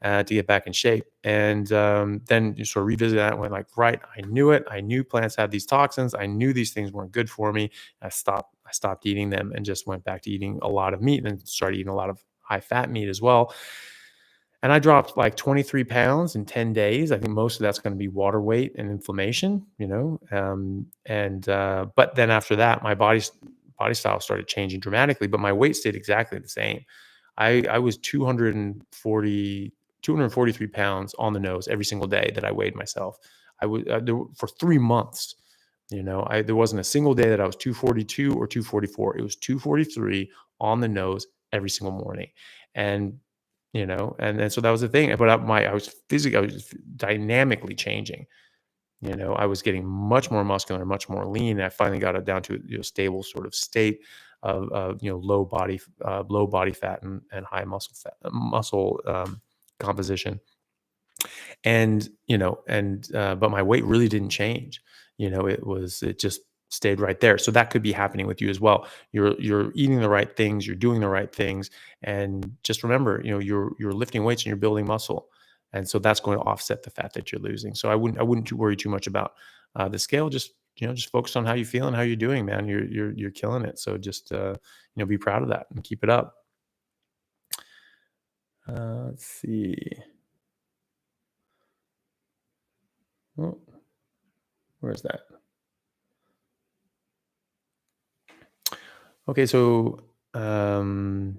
to get back in shape. And then you sort of revisit that and went like, right, I knew it. I knew plants had these toxins. I knew these things weren't good for me. I stopped eating them and just went back to eating a lot of meat, and started eating a lot of high fat meat as well. And I dropped like 23 pounds in 10 days. I think most of that's going to be water weight and inflammation, but then after that, my body style started changing dramatically, but my weight stayed exactly the same. I was 243 pounds on the nose every single day that I weighed myself. I was for 3 months. There wasn't a single day that I was 242 or 244. It was 243 on the nose every single morning. And and so that was the thing. But I was dynamically changing. I was getting much more muscular, much more lean. And I finally got it down to a stable sort of state of low body fat and high muscle composition. But my weight really didn't change. It just stayed right there. So that could be happening with you as well. You're eating the right things, you're doing the right things, and just remember, you're lifting weights and you're building muscle. And so that's going to offset the fat that you're losing. So I wouldn't worry too much about the scale. Just focus on how you feel and how you're doing, man. You're killing it. So just be proud of that and keep it up. Let's see. Oh, where's that? Okay, um,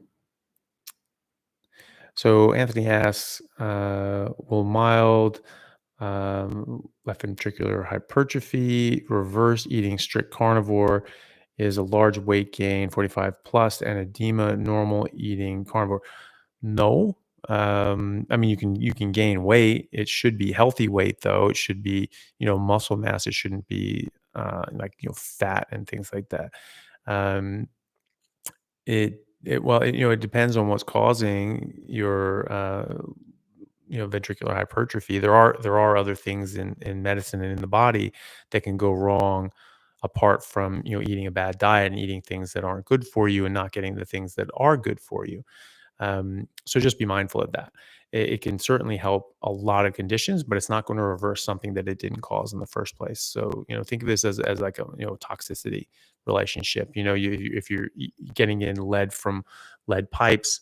so Anthony asks, will mild left ventricular hypertrophy reverse eating strict carnivore? Is a large weight gain, 45 plus, and edema normal eating carnivore? No. I mean, you can gain weight. It should be healthy weight, though. It should be, muscle mass. It shouldn't be like, fat and things like that. Um, it depends on what's causing your ventricular hypertrophy. There are other things in medicine and in the body that can go wrong apart from eating a bad diet and eating things that aren't good for you and not getting the things that are good for you. So just be mindful of that. It can certainly help a lot of conditions, but it's not going to reverse something that it didn't cause in the first place. So think of this as like a toxicity relationship. If you're getting in lead from lead pipes,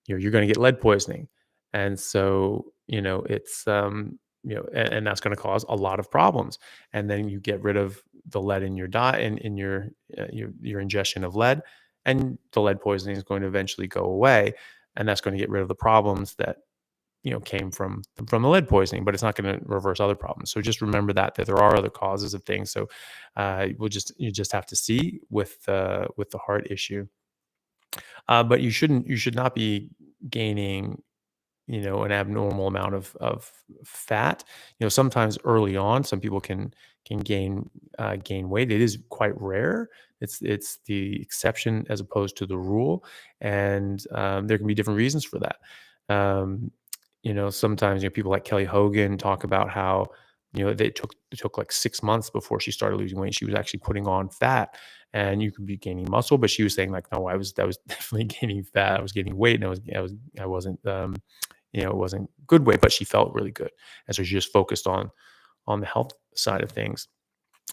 you're going to get lead poisoning, and so it's and that's going to cause a lot of problems. And then you get rid of the lead in your diet and in your ingestion of lead, and the lead poisoning is going to eventually go away, and that's going to get rid of the problems that came from the lead poisoning, but it's not going to reverse other problems. So just remember that there are other causes of things. So you just have to see with the heart issue, but you should not be gaining an abnormal amount of fat. Sometimes early on, some people can gain weight. It is quite rare. It's the exception as opposed to the rule, and there can be different reasons for that. Um, sometimes people like Kelly Hogan talk about how it took like 6 months before she started losing weight. She was actually putting on fat, and you could be gaining muscle, but she was saying like, no, I was definitely gaining fat. I was gaining weight, and I wasn't it wasn't good weight, but she felt really good. And so she just focused on the health side of things.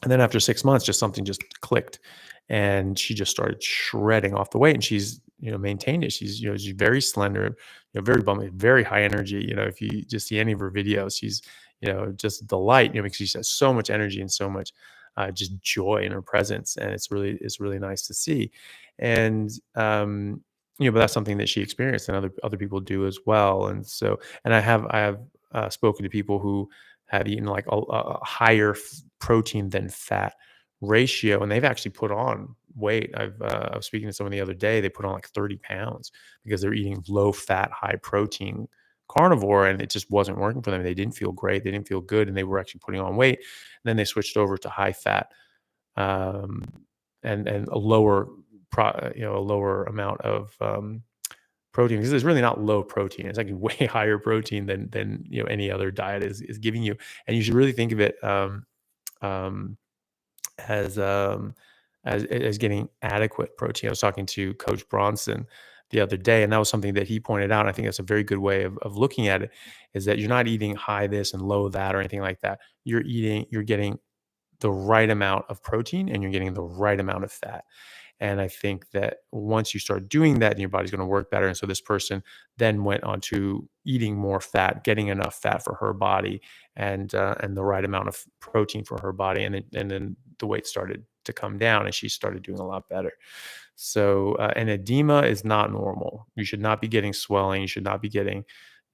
And then after 6 months, just something just clicked, and she just started shredding off the weight, and she's maintained it. She's very slender, very bumpy, very high energy. If you just see any of her videos, she's just a delight. Because she has so much energy and so much just joy in her presence, and it's really nice to see. And but that's something that she experienced, and other people do as well. And so, and I have spoken to people who have eaten like a higher protein than fat ratio, and they've actually put on weight. I was speaking to someone the other day. They put on like 30 pounds because they're eating low fat, high protein carnivore, and it just wasn't working for them. They didn't feel great. They didn't feel good, and they were actually putting on weight. And then they switched over to high fat, um, and a lower amount of protein, because it's really not low protein. It's actually way higher protein than any other diet is giving you. And you should really think of it um, as as getting adequate protein. I was talking to Coach Bronson the other day, and that was something that he pointed out. I think that's a very good way of looking at it, is that you're not eating high this and low that or anything like that. You're getting the right amount of protein, and you're getting the right amount of fat. And I think that once you start doing that, your body's going to work better. And so this person then went on to eating more fat, getting enough fat for her body, and the right amount of protein for her body, and then the weight started to come down, and she started doing a lot better. So and edema is not normal. You should not be getting swelling. You should not be getting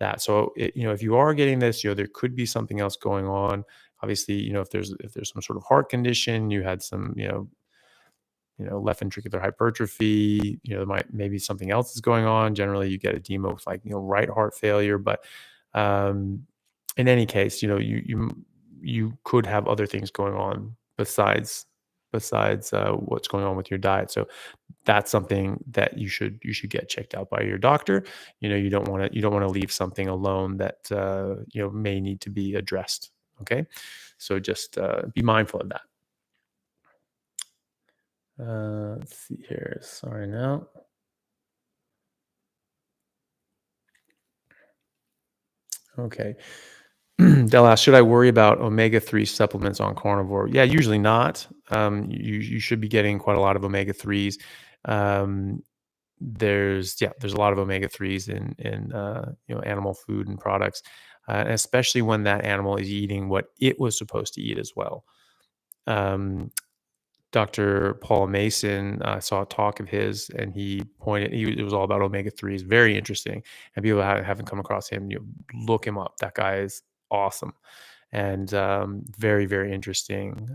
that. So if you are getting this, there could be something else going on. Obviously, if there's some sort of heart condition, you had some left ventricular hypertrophy, there might maybe something else is going on. Generally, you get edema with like, right heart failure. But um, in any case, you could have other things going on besides what's going on with your diet. So that's something that you should get checked out by your doctor. You don't want to leave something alone that may need to be addressed. Okay, so just be mindful of that. Let's see here. Sorry now. Okay. They'll ask, should I worry about omega-3 supplements on carnivore? Yeah, usually not. You should be getting quite a lot of omega-3s. Um, there's a lot of omega-3s in animal food and products, and especially when that animal is eating what it was supposed to eat as well. Um, Dr. Paul Mason, saw a talk of his, and it was all about omega 3s. Very interesting. And people that haven't come across him, look him up. That guy is awesome, and very, very interesting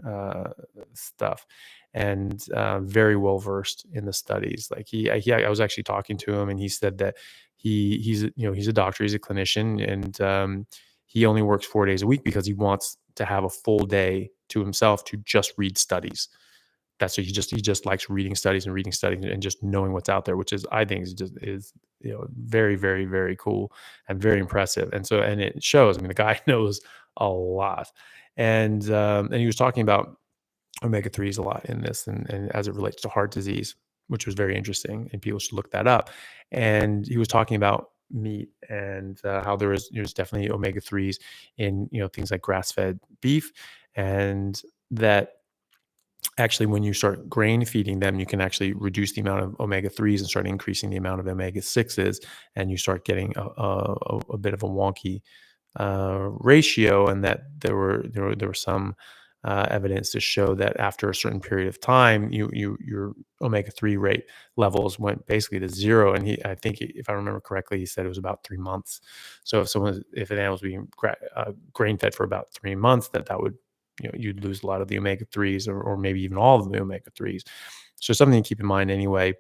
stuff. and very well versed in the studies. Like I was actually talking to him, and he said that he's a doctor, he's a clinician, and he only works 4 days a week because he wants to have a full day to himself to just read studies. That's what he just likes reading studies and just knowing what's out there, which is I think is very, very, very cool and very impressive. And it shows. I mean, the guy knows a lot. And he was talking about omega threes a lot in this, and as it relates to heart disease, which was very interesting, and people should look that up. And he was talking about meat and how there's definitely omega threes in things like grass fed beef, and that actually when you start grain feeding them, you can actually reduce the amount of omega 3s and start increasing the amount of omega 6s, and you start getting a bit of a wonky ratio. And that there were some evidence to show that after a certain period of time, your omega 3 rate levels went basically to zero. And I think if I remember correctly, he said it was about 3 months. So if an animal was being grain fed for about 3 months, that would you'd lose a lot of the omega 3s, or maybe even all of the omega 3s. So something to keep in mind anyway.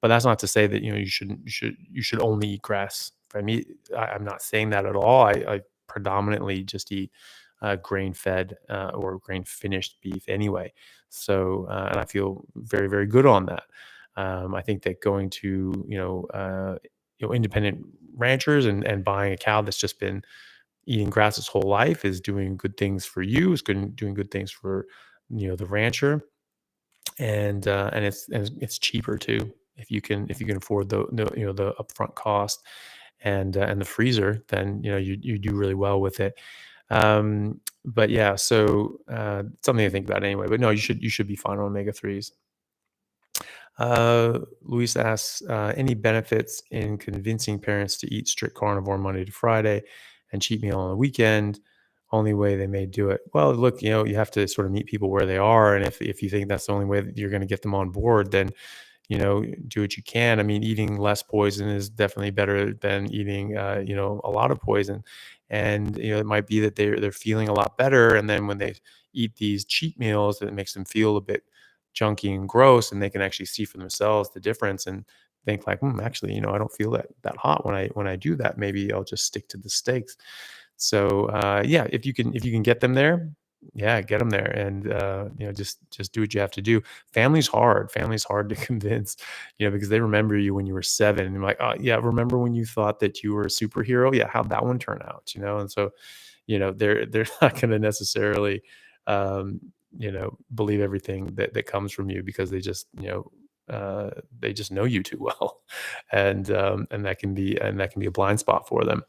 But that's not to say that you should only eat grass fed meat. I'm not saying that at all. I predominantly just eat grain fed or grain finished beef anyway. So and I feel very, very good on that. I think that going to independent ranchers and buying a cow that's just been eating grass his whole life is doing good things for you. It's doing good things for the rancher, and it's cheaper too if you can afford the upfront cost and the freezer. Then you do really well with it. But yeah, so something to think about anyway. But no, you should be fine on omega threes. Luis asks, any benefits in convincing parents to eat strict carnivore Monday to Friday and cheat meal on the weekend? Only way they may do it. Well, look, you have to sort of meet people where they are, and if you think that's the only way that you're going to get them on board, then do what you can. I mean, eating less poison is definitely better than eating, a lot of poison. And it might be that they're feeling a lot better, and then when they eat these cheat meals, it makes them feel a bit junky and gross, and they can actually see for themselves the difference and think like, actually, I don't feel that hot when I do that. Maybe I'll just stick to the steaks. So yeah, if you can get them there, yeah, get them there, and just do what you have to do. Family's hard to convince, because they remember you when you were 7, and you're like, oh yeah, remember when you thought that you were a superhero? Yeah, how'd that one turn out? And so they're not going to necessarily believe everything that comes from you, because they just know you too well. And that can be a blind spot for them.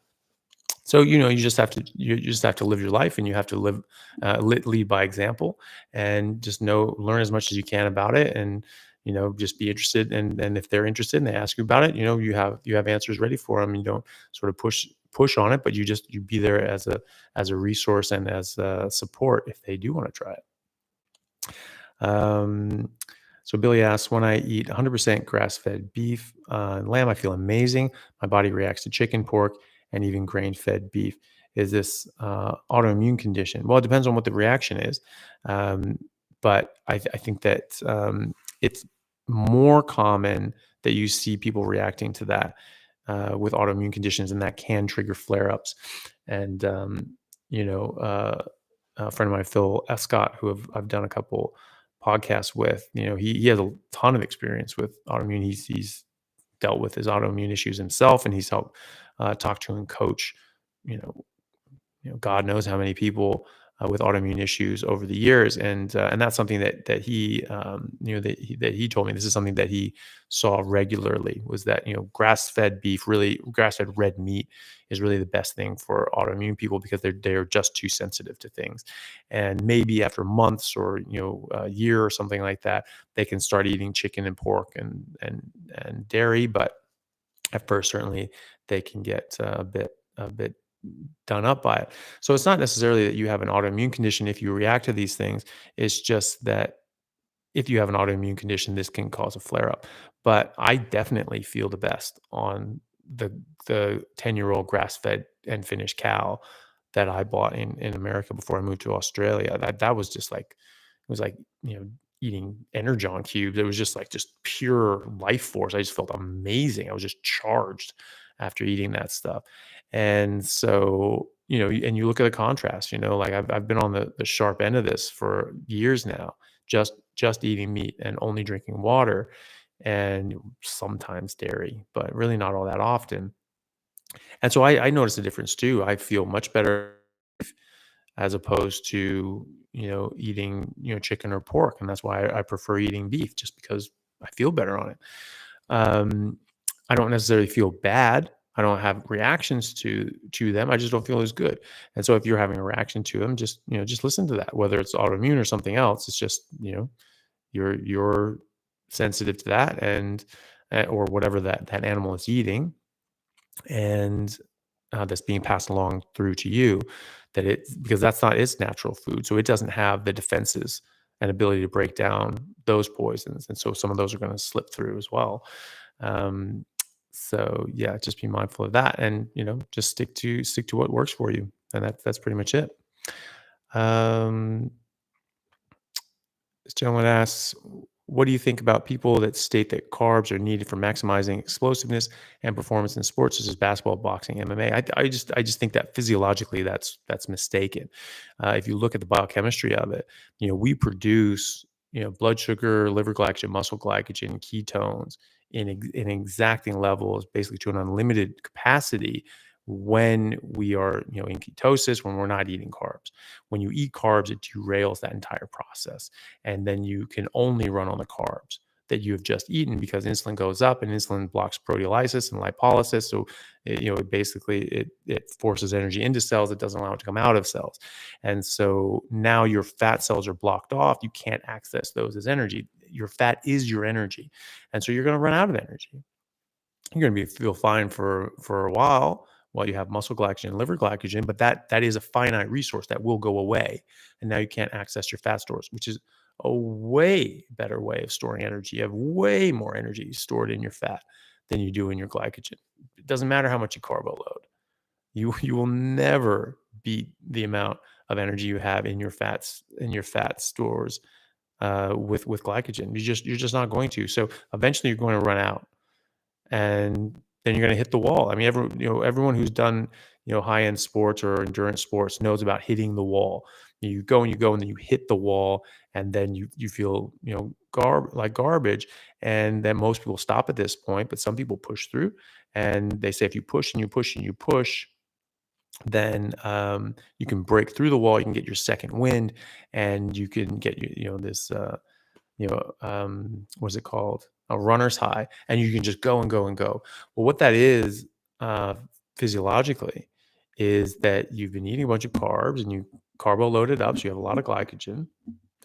So you just have to live your life, and you have to lead by example, and just learn as much as you can about it, and just be interested. And if they're interested and they ask you about it, you have answers ready for them. You don't sort of push on it, but you be there as a resource and as support if they do want to try it. Um, so Billy asks, when I eat 100% grass-fed beef and lamb, I feel amazing. My body reacts to chicken, pork, and even grain-fed beef. Is this autoimmune condition? Well, it depends on what the reaction is. Um, but I think that it's more common that you see people reacting to that with autoimmune conditions, and that can trigger flare-ups. And a friend of mine, Phil Escott, who I've done a couple podcasts with, he has a ton of experience with autoimmune. He's dealt with his autoimmune issues himself, and he's helped talk to and coach, you know, God knows how many people with autoimmune issues over the years. And that's something that he, that he told me. This is something that he saw regularly, was that grass fed red meat is really the best thing for autoimmune people, because they're just too sensitive to things. And maybe after months, or a year or something like that, they can start eating chicken and pork and dairy. But at first, certainly they can get a bit done up by it. So it's not necessarily that you have an autoimmune condition if you react to these things. It's just that if you have an autoimmune condition, this can cause a flare up. But I definitely feel the best on the 10-year-old grass fed and finished cow that I bought in America before I moved to Australia. That was just like, it was like, eating Energon cubes. It was just like just pure life force. I just felt amazing. I was just charged after eating that stuff. And so, and you look at the contrast, like I've been on the sharp end of this for years now, just eating meat and only drinking water and sometimes dairy, but really not all that often. And so I noticed a difference too. I feel much better as opposed to, eating, chicken or pork. And that's why I prefer eating beef, just because I feel better on it. Um, I don't necessarily feel bad. I don't have reactions to them. I just don't feel as good. And so if you're having a reaction to them, just listen to that, whether it's autoimmune or something else. It's just, you're sensitive to that, and or whatever that animal is eating, and that's being passed along through to you, because that's not its natural food, so it doesn't have the defenses and ability to break down those poisons, and so some of those are going to slip through as well. um, so yeah, just be mindful of that, and just stick to what works for you, and that's pretty much it. um, this gentleman asks, what do you think about people that state that carbs are needed for maximizing explosiveness and performance in sports such as basketball, boxing, MMA? I just think that physiologically that's mistaken. If you look at the biochemistry of it, we produce blood sugar, liver glycogen, muscle glycogen, ketones in exacting levels, basically to an unlimited capacity when we are in ketosis, when we're not eating carbs. When you eat carbs, it derails that entire process, and then you can only run on the carbs that you have just eaten, because insulin goes up and insulin blocks proteolysis and lipolysis. So it forces energy into cells, it doesn't allow it to come out of cells, and so now your fat cells are blocked off. You can't access those as energy. Your fat is your energy, and so you're going to run out of energy. You're going to feel fine for a while you have muscle glycogen and liver glycogen, but that is a finite resource that will go away, and now you can't access your fat stores, which is a way better way of storing energy. You have way more energy stored in your fat than you do in your glycogen. It doesn't matter how much you carbo load. You will never beat the amount of energy you have in your fat stores with glycogen. You're just not going to. So eventually you're going to run out, and then you're going to hit the wall. I mean, everyone who's done high end sports or endurance sports knows about hitting the wall. You go and you go, and then you hit the wall, and then you feel like garbage, and then most people stop at this point, but some people push through, and they say if you push and you push and you push, then you can break through the wall. You can get your second wind, and you can get this. What's it called? A runner's high, and you can just go and go and go. Well, what that is uh, physiologically is that you've been eating a bunch of carbs and you carbo loaded up, so you have a lot of glycogen,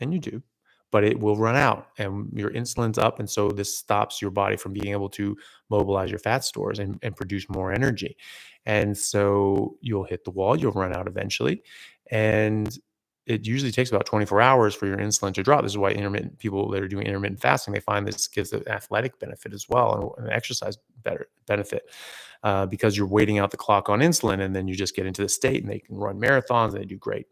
and you do, but it will run out, and your insulin's up, and so this stops your body from being able to mobilize your fat stores and produce more energy, and so you'll hit the wall, you'll run out eventually, and it usually takes about 24 hours for your insulin to drop. This is why intermittent people that are doing intermittent fasting, they find this gives an athletic benefit as well, and an exercise better benefit, because you're waiting out the clock on insulin, and then you just get into the state, and they can run marathons, and they do great.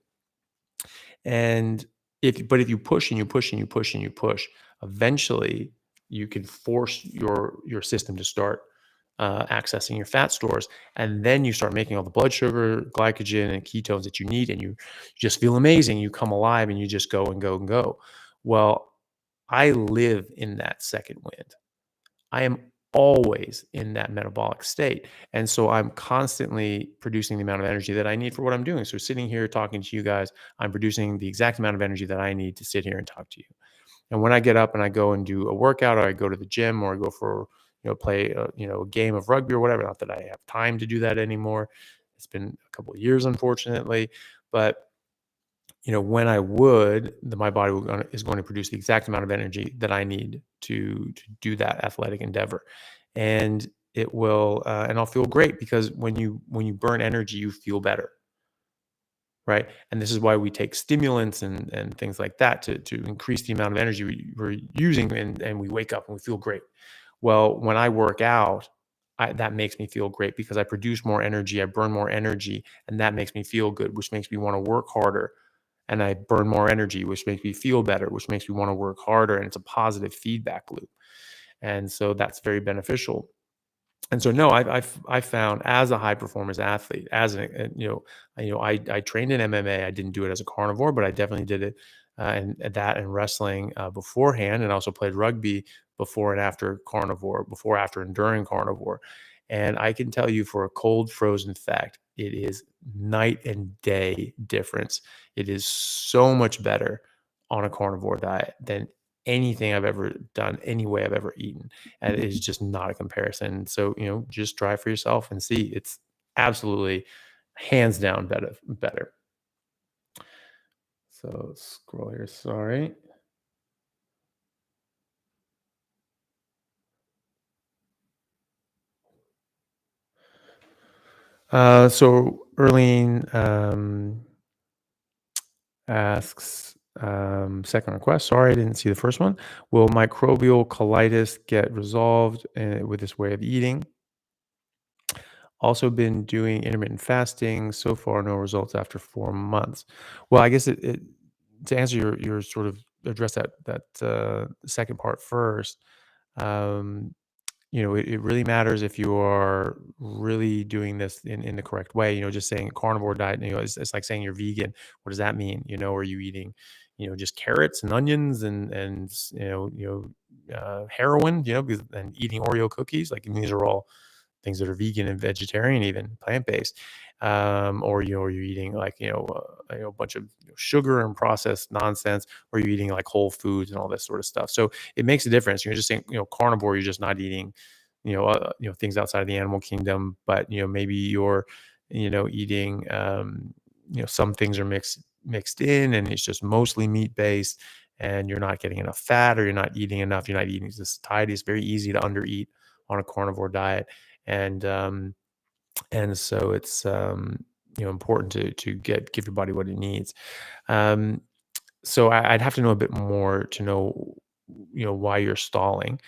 And if you push and you push and you push and you push, eventually you can force your system to start accessing your fat stores, and then you start making all the blood sugar, glycogen, and ketones that you need, and you just feel amazing. You come alive, and you just go and go and go. Well, I live in that second wind. I am always in that metabolic state. And so I'm constantly producing the amount of energy that I need for what I'm doing. So sitting here talking to you guys, I'm producing the exact amount of energy that I need to sit here and talk to you. And when I get up and I go and do a workout, or I go to the gym, or I go for, play a game of rugby or whatever, not that I have time to do that anymore. It's been a couple of years, unfortunately, but when I would, my body is going to produce the exact amount of energy that I need to do that athletic endeavor, and it will, and I'll feel great, because when you burn energy, you feel better, right? And this is why we take stimulants and things like that to increase the amount of energy we're using, and we wake up and we feel great. Well, when I work out, that makes me feel great, because I produce more energy, I burn more energy, and that makes me feel good, which makes me want to work harder, and I burn more energy, which makes me feel better, which makes me want to work harder. And it's a positive feedback loop. And so that's very beneficial. And so no, I've found as a high performance athlete, as an I trained in MMA. I didn't do it as a carnivore, but I definitely did it and that and wrestling beforehand, and also played rugby before and after carnivore, before, after, and during carnivore. And I can tell you for a cold frozen fact, it is night and day difference. It is so much better on a carnivore diet than anything I've ever done, any way I've ever eaten, and it is just not a comparison. So, just try for yourself and see. It's absolutely hands down better. So scroll here. Sorry. So Erlene asks, second request. Sorry, I didn't see the first one. Will microbial colitis get resolved with this way of eating? Also been doing intermittent fasting. So far, no results after 4 months. Well, I guess to answer your sort of address that second part first. Um, it really matters if you are really doing this in the correct way. Just saying carnivore diet, it's like saying you're vegan. What does that mean? Are you eating, just carrots and onions and heroin, and eating Oreo cookies? Like, and these are all things that are vegan and vegetarian, even plant-based. Or you're eating like a bunch of sugar and processed nonsense, or you're eating like whole foods and all this sort of stuff. So it makes a difference. You're just saying carnivore, you're just not eating things outside of the animal kingdom, but maybe you're eating some things are mixed in, and it's just mostly meat based, and you're not getting enough fat, or you're not eating enough, you're not eating the satiety. It's very easy to undereat on a carnivore diet. And um, and so it's important to give your body what it needs. Um, so I'd have to know a bit more to know why you're stalling,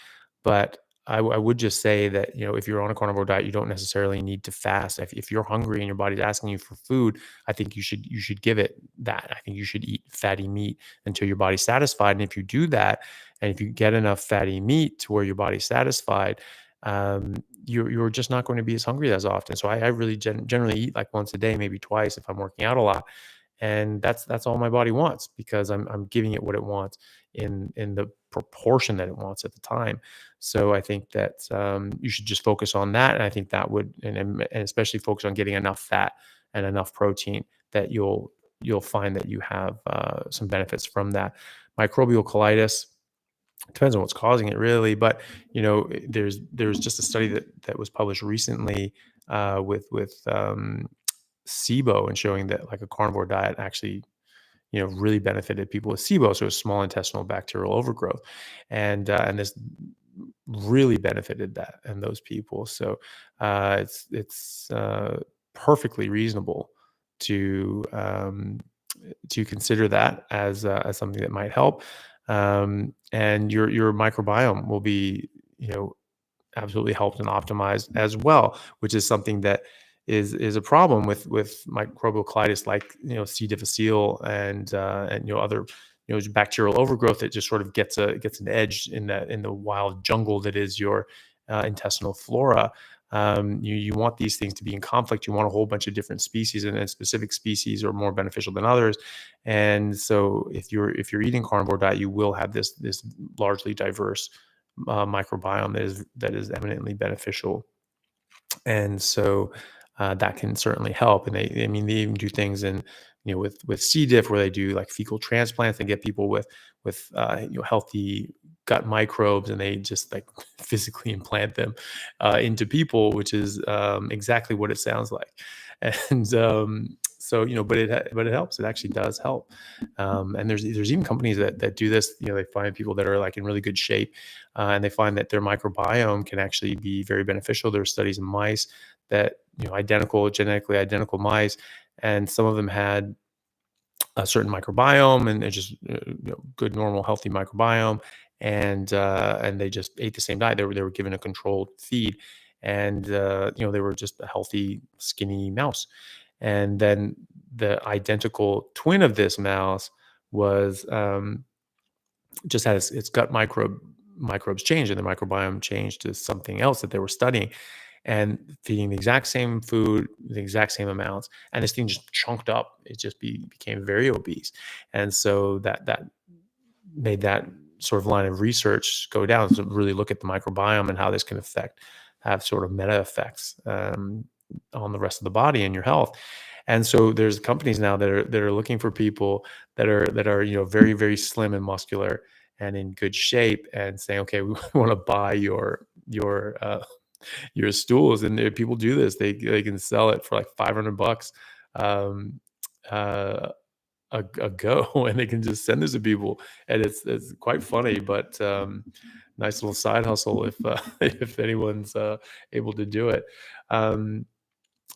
but I would just say that if you're on a carnivore diet, you don't necessarily need to fast. If you're hungry and your body's asking you for food, I think you should give it that. I think you should eat fatty meat until your body's satisfied. And if you do that, and if you get enough fatty meat to where your body's satisfied, you're just not going to be as hungry as often. So I really generally eat like once a day, maybe twice if I'm working out a lot, and that's all my body wants, because I'm giving it what it wants in the proportion that it wants at the time. So I think that you should just focus on that, and I think that would, and especially focus on getting enough fat and enough protein, that you'll find that you have some benefits from that. Microbial colitis depends on what's causing it, really, but there's just a study that was published recently with SIBO, and showing that like a carnivore diet actually really benefited people with SIBO, so small intestinal bacterial overgrowth, and this really benefited that and those people. So it's perfectly reasonable to consider that as something that might help, and your microbiome will be absolutely helped and optimized as well, which is something that is a problem with microbial colitis, like C. difficile and other bacterial overgrowth that just sort of gets an edge in the wild jungle that is your intestinal flora. You want these things to be in conflict. You want a whole bunch of different species, and specific species are more beneficial than others. And so if you're eating carnivore diet, you will have this largely diverse microbiome that is eminently beneficial. And so that can certainly help. And I mean, they even do things in with C. diff, where they do like fecal transplants and get people with healthy gut microbes, and they just like physically implant them into people, which is exactly what it sounds like. And so but it helps. It actually does help. And there's even companies that do this. They find people that are like in really good shape, and they find that their microbiome can actually be very beneficial. There are studies in mice that genetically identical mice, and some of them had a certain microbiome, and it's just good, normal, healthy microbiome, and they just ate the same diet. They were given a controlled feed, and they were just a healthy, skinny mouse. And then the identical twin of this mouse was just had its gut microbes change, and the microbiome changed to something else that they were studying, and feeding the exact same food, the exact same amounts, and this thing just chunked up. It just became very obese, and so that made that sort of line of research go down to really look at the microbiome and how this can have sort of meta effects on the rest of the body and your health. And so there's companies now that are looking for people that are very very slim and muscular and in good shape, and saying, okay, we want to buy your stools. And people do this. They can sell it for like $500 um, uh, a go, and they can just send this to people, and it's quite funny, but nice little side hustle if if anyone's able to do it. Um,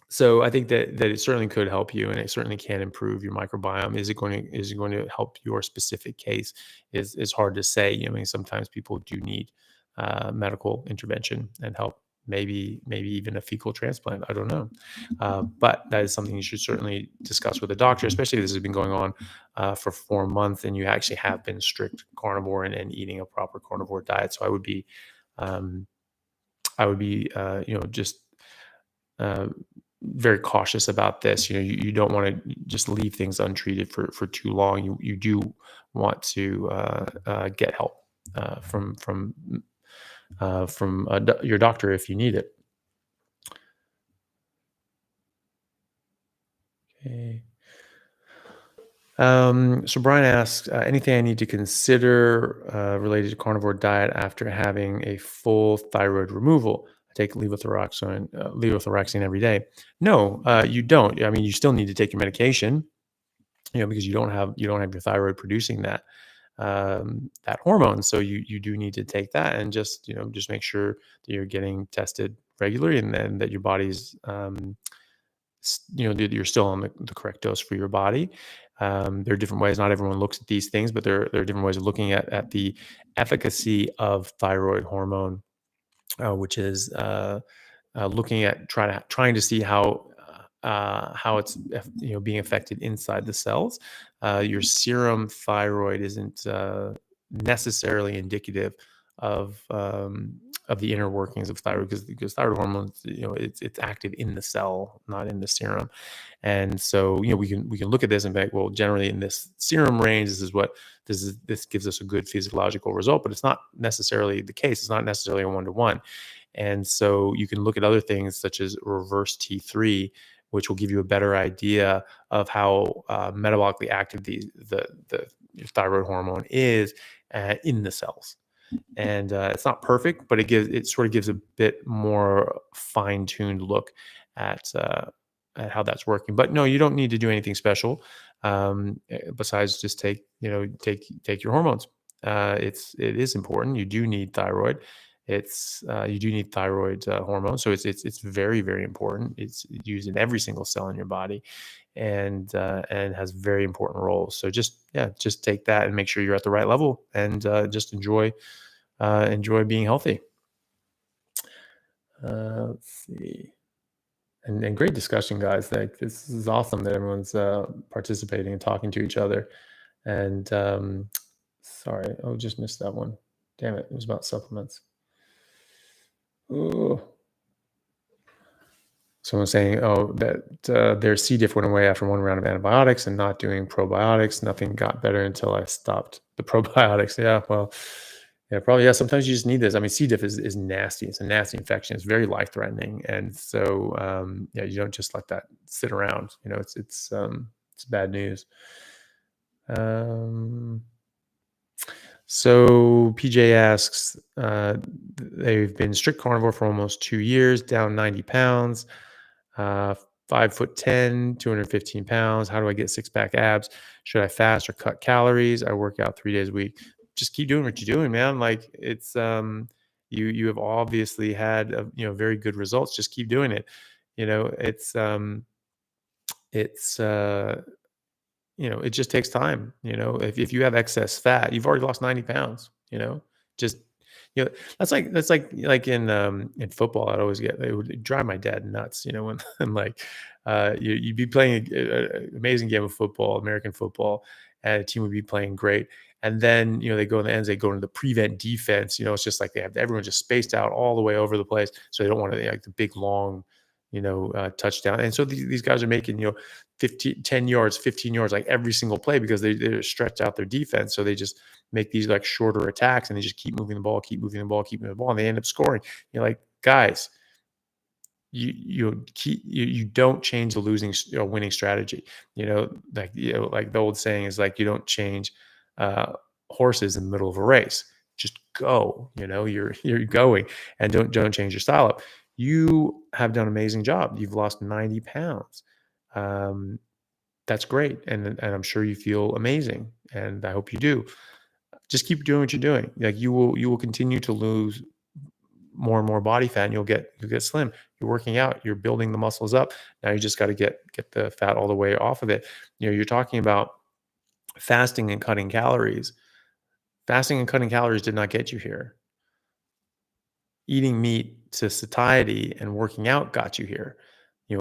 so I think that it certainly could help you, and it certainly can improve your microbiome. Is it going to help your specific case? Is hard to say. I mean, sometimes people do need medical intervention and help. Maybe even a fecal transplant. I don't know, but that is something you should certainly discuss with a doctor, especially if this has been going on for 4 months and you actually have been strict carnivore and eating a proper carnivore diet. So um, just uh, very cautious about this. You don't want to just leave things untreated for too long. You do want to get help from your doctor if you need it. Okay. So Brian asks, anything I need to consider related to carnivore diet after having a full thyroid removal? I take levothyroxine every day. No, you don't. I mean, you still need to take your medication, because you don't have your thyroid producing that hormone. So you do need to take that, and just make sure that you're getting tested regularly, and then that your body's that you're still on the correct dose for your body. There are different ways. Not everyone looks at these things, but there are different ways of looking at the efficacy of thyroid hormone, which is looking at trying to see how it's being affected inside the cells. Your serum thyroid isn't necessarily indicative of the inner workings of thyroid, because thyroid hormones, it's active in the cell, not in the serum. And so we can look at this and be like, well, generally in this serum range, this gives us a good physiological result, but it's not necessarily the case. It's not necessarily a one-to-one. And so you can look at other things such as reverse T3, which will give you a better idea of how metabolically active the thyroid hormone is in the cells. And it's not perfect, but it sort of gives a bit more fine-tuned look at how that's working. But no, you don't need to do anything special besides just take your hormones. It is important. You do need thyroid. You do need thyroid hormone, so it's very very important. It's used in every single cell in your body, and has very important roles. So just take that and make sure you're at the right level, and just enjoy being healthy. Let's see. And great discussion, guys. Like, this is awesome that everyone's participating and talking to each other. And sorry, just missed that one. Damn it! It was about supplements. Oh, someone saying, oh, that their C. diff went away after one round of antibiotics and not doing probiotics. Nothing got better until I stopped the probiotics. Yeah, well, yeah, probably. Yeah, sometimes you just need this. I mean, C. diff is nasty. It's a nasty infection. It's very life threatening, and so yeah, you don't just let that sit around. It's bad news. So PJ asks, they've been strict carnivore for almost 2 years, down 90 pounds, uh, 5'10", 215 pounds. How do I get six-pack abs? Should I fast or cut calories? I work out 3 days a week. Just keep doing what you're doing, man. Like, it's you have obviously had very good results. Just keep doing it. It's it just takes time. If you have excess fat, you've already lost 90 pounds. Just You know, that's like in football. I'd always get it would drive my dad nuts. You know, when and like you'd be playing a amazing game of football, American football, and a team would be playing great. And then, they go in the ends, they go into the prevent defense. It's just like they have everyone just spaced out all the way over the place. So they don't want to like the big long, touchdown. And so these guys are making, 15, 10 yards, 15 yards, like every single play because they stretch out their defense. So they just make these like shorter attacks and they just keep moving the ball, keep moving the ball, keep moving the ball, and they end up scoring. You're like, guys, you don't change the losing or winning strategy. Like the old saying is like you don't change uh, horses in the middle of a race. Just go. You're going, and don't change your style up. You have done an amazing job. You've lost 90 pounds. Um, that's great, and I'm sure you feel amazing, and I hope you do. Just keep doing what you're doing. Like you will continue to lose more and more body fat and you'll get slim. You're working out, you're building the muscles up. Now you just got to get the fat all the way off of it. You're talking about fasting and cutting calories. Fasting and cutting calories did not get you here. Eating meat to satiety and working out got you here.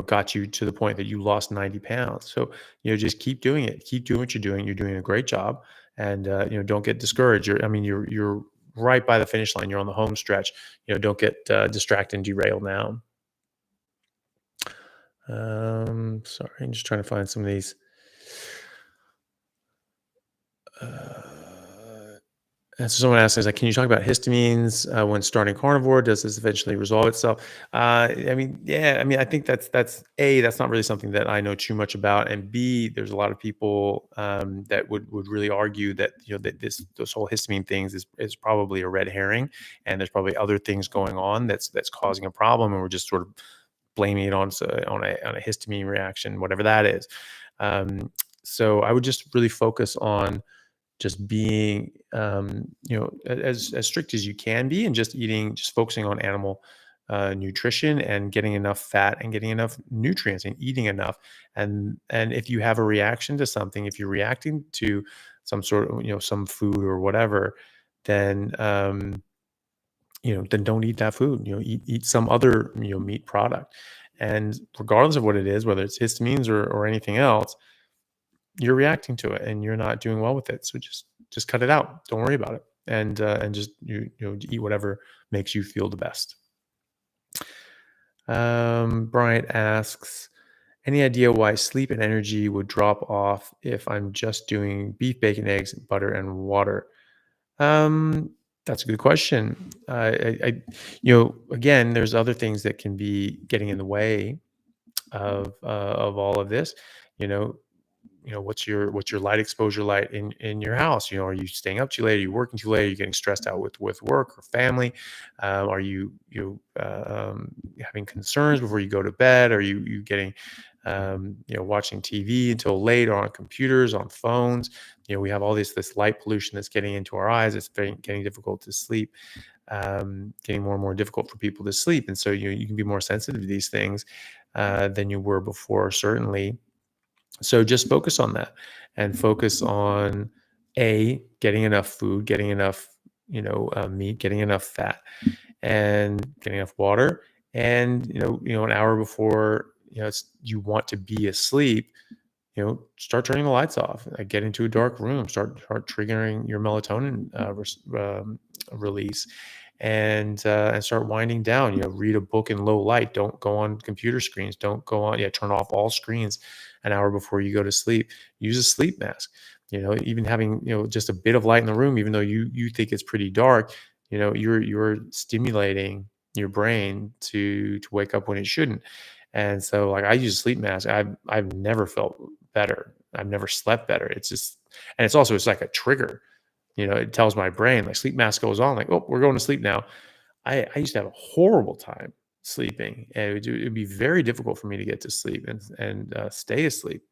Got you to the point that you lost 90 pounds. So, just keep doing it. Keep doing what you're doing. You're doing a great job. And, don't get discouraged. You're right by the finish line. You're on the home stretch. Don't get distracted and derailed now. Sorry, I'm just trying to find some of these. And so someone asked, is like, can you talk about histamines when starting carnivore? Does this eventually resolve itself? Yeah. I think that's A, that's not really something that I know too much about, and B, there's a lot of people that would really argue that that this whole histamine things is probably a red herring, and there's probably other things going on that's causing a problem, and we're just sort of blaming it on a histamine reaction, whatever that is. So I would just really focus on just being as strict as you can be and just focusing on animal nutrition and getting enough fat and getting enough nutrients and eating enough. And if you have a reaction to something, if you're reacting to some sort of some food or whatever, then then don't eat that food. Eat some other meat product. And regardless of what it is, whether it's histamines or anything else, you're reacting to it and you're not doing well with it. So just cut it out. Don't worry about it. And just eat whatever makes you feel the best. Bryant asks, any idea why sleep and energy would drop off if I'm just doing beef, bacon, eggs, butter, and water? That's a good question. Again, there's other things that can be getting in the way of all of this. You know, what's your light exposure light in your house? Are you staying up too late? Are you working too late? Are you getting stressed out with work or family? Are you having concerns before you go to bed? Are you getting watching TV until late, or on computers, on phones? We have all this light pollution that's getting into our eyes. It's getting difficult to sleep, getting more and more difficult for people to sleep. And so you can be more sensitive to these things than you were before, certainly. So just focus on that and focus on getting enough food, getting enough, meat, getting enough fat, and getting enough water. And, an hour before, you want to be asleep, start turning the lights off, get into a dark room, start triggering your melatonin release, and start winding down. Read a book in low light. Don't go on computer screens. Don't go on. Turn off all screens an hour before you go to sleep. Use a sleep mask. Even having just a bit of light in the room, even though you think it's pretty dark, you're stimulating your brain to wake up when it shouldn't. And so, like, I use a sleep mask. I've never felt better. I've never slept better. It's like a trigger. It tells my brain, like, sleep mask goes on, like, oh, we're going to sleep now. I used to have a horrible time sleeping, and it'd be very difficult for me to get to sleep and stay asleep.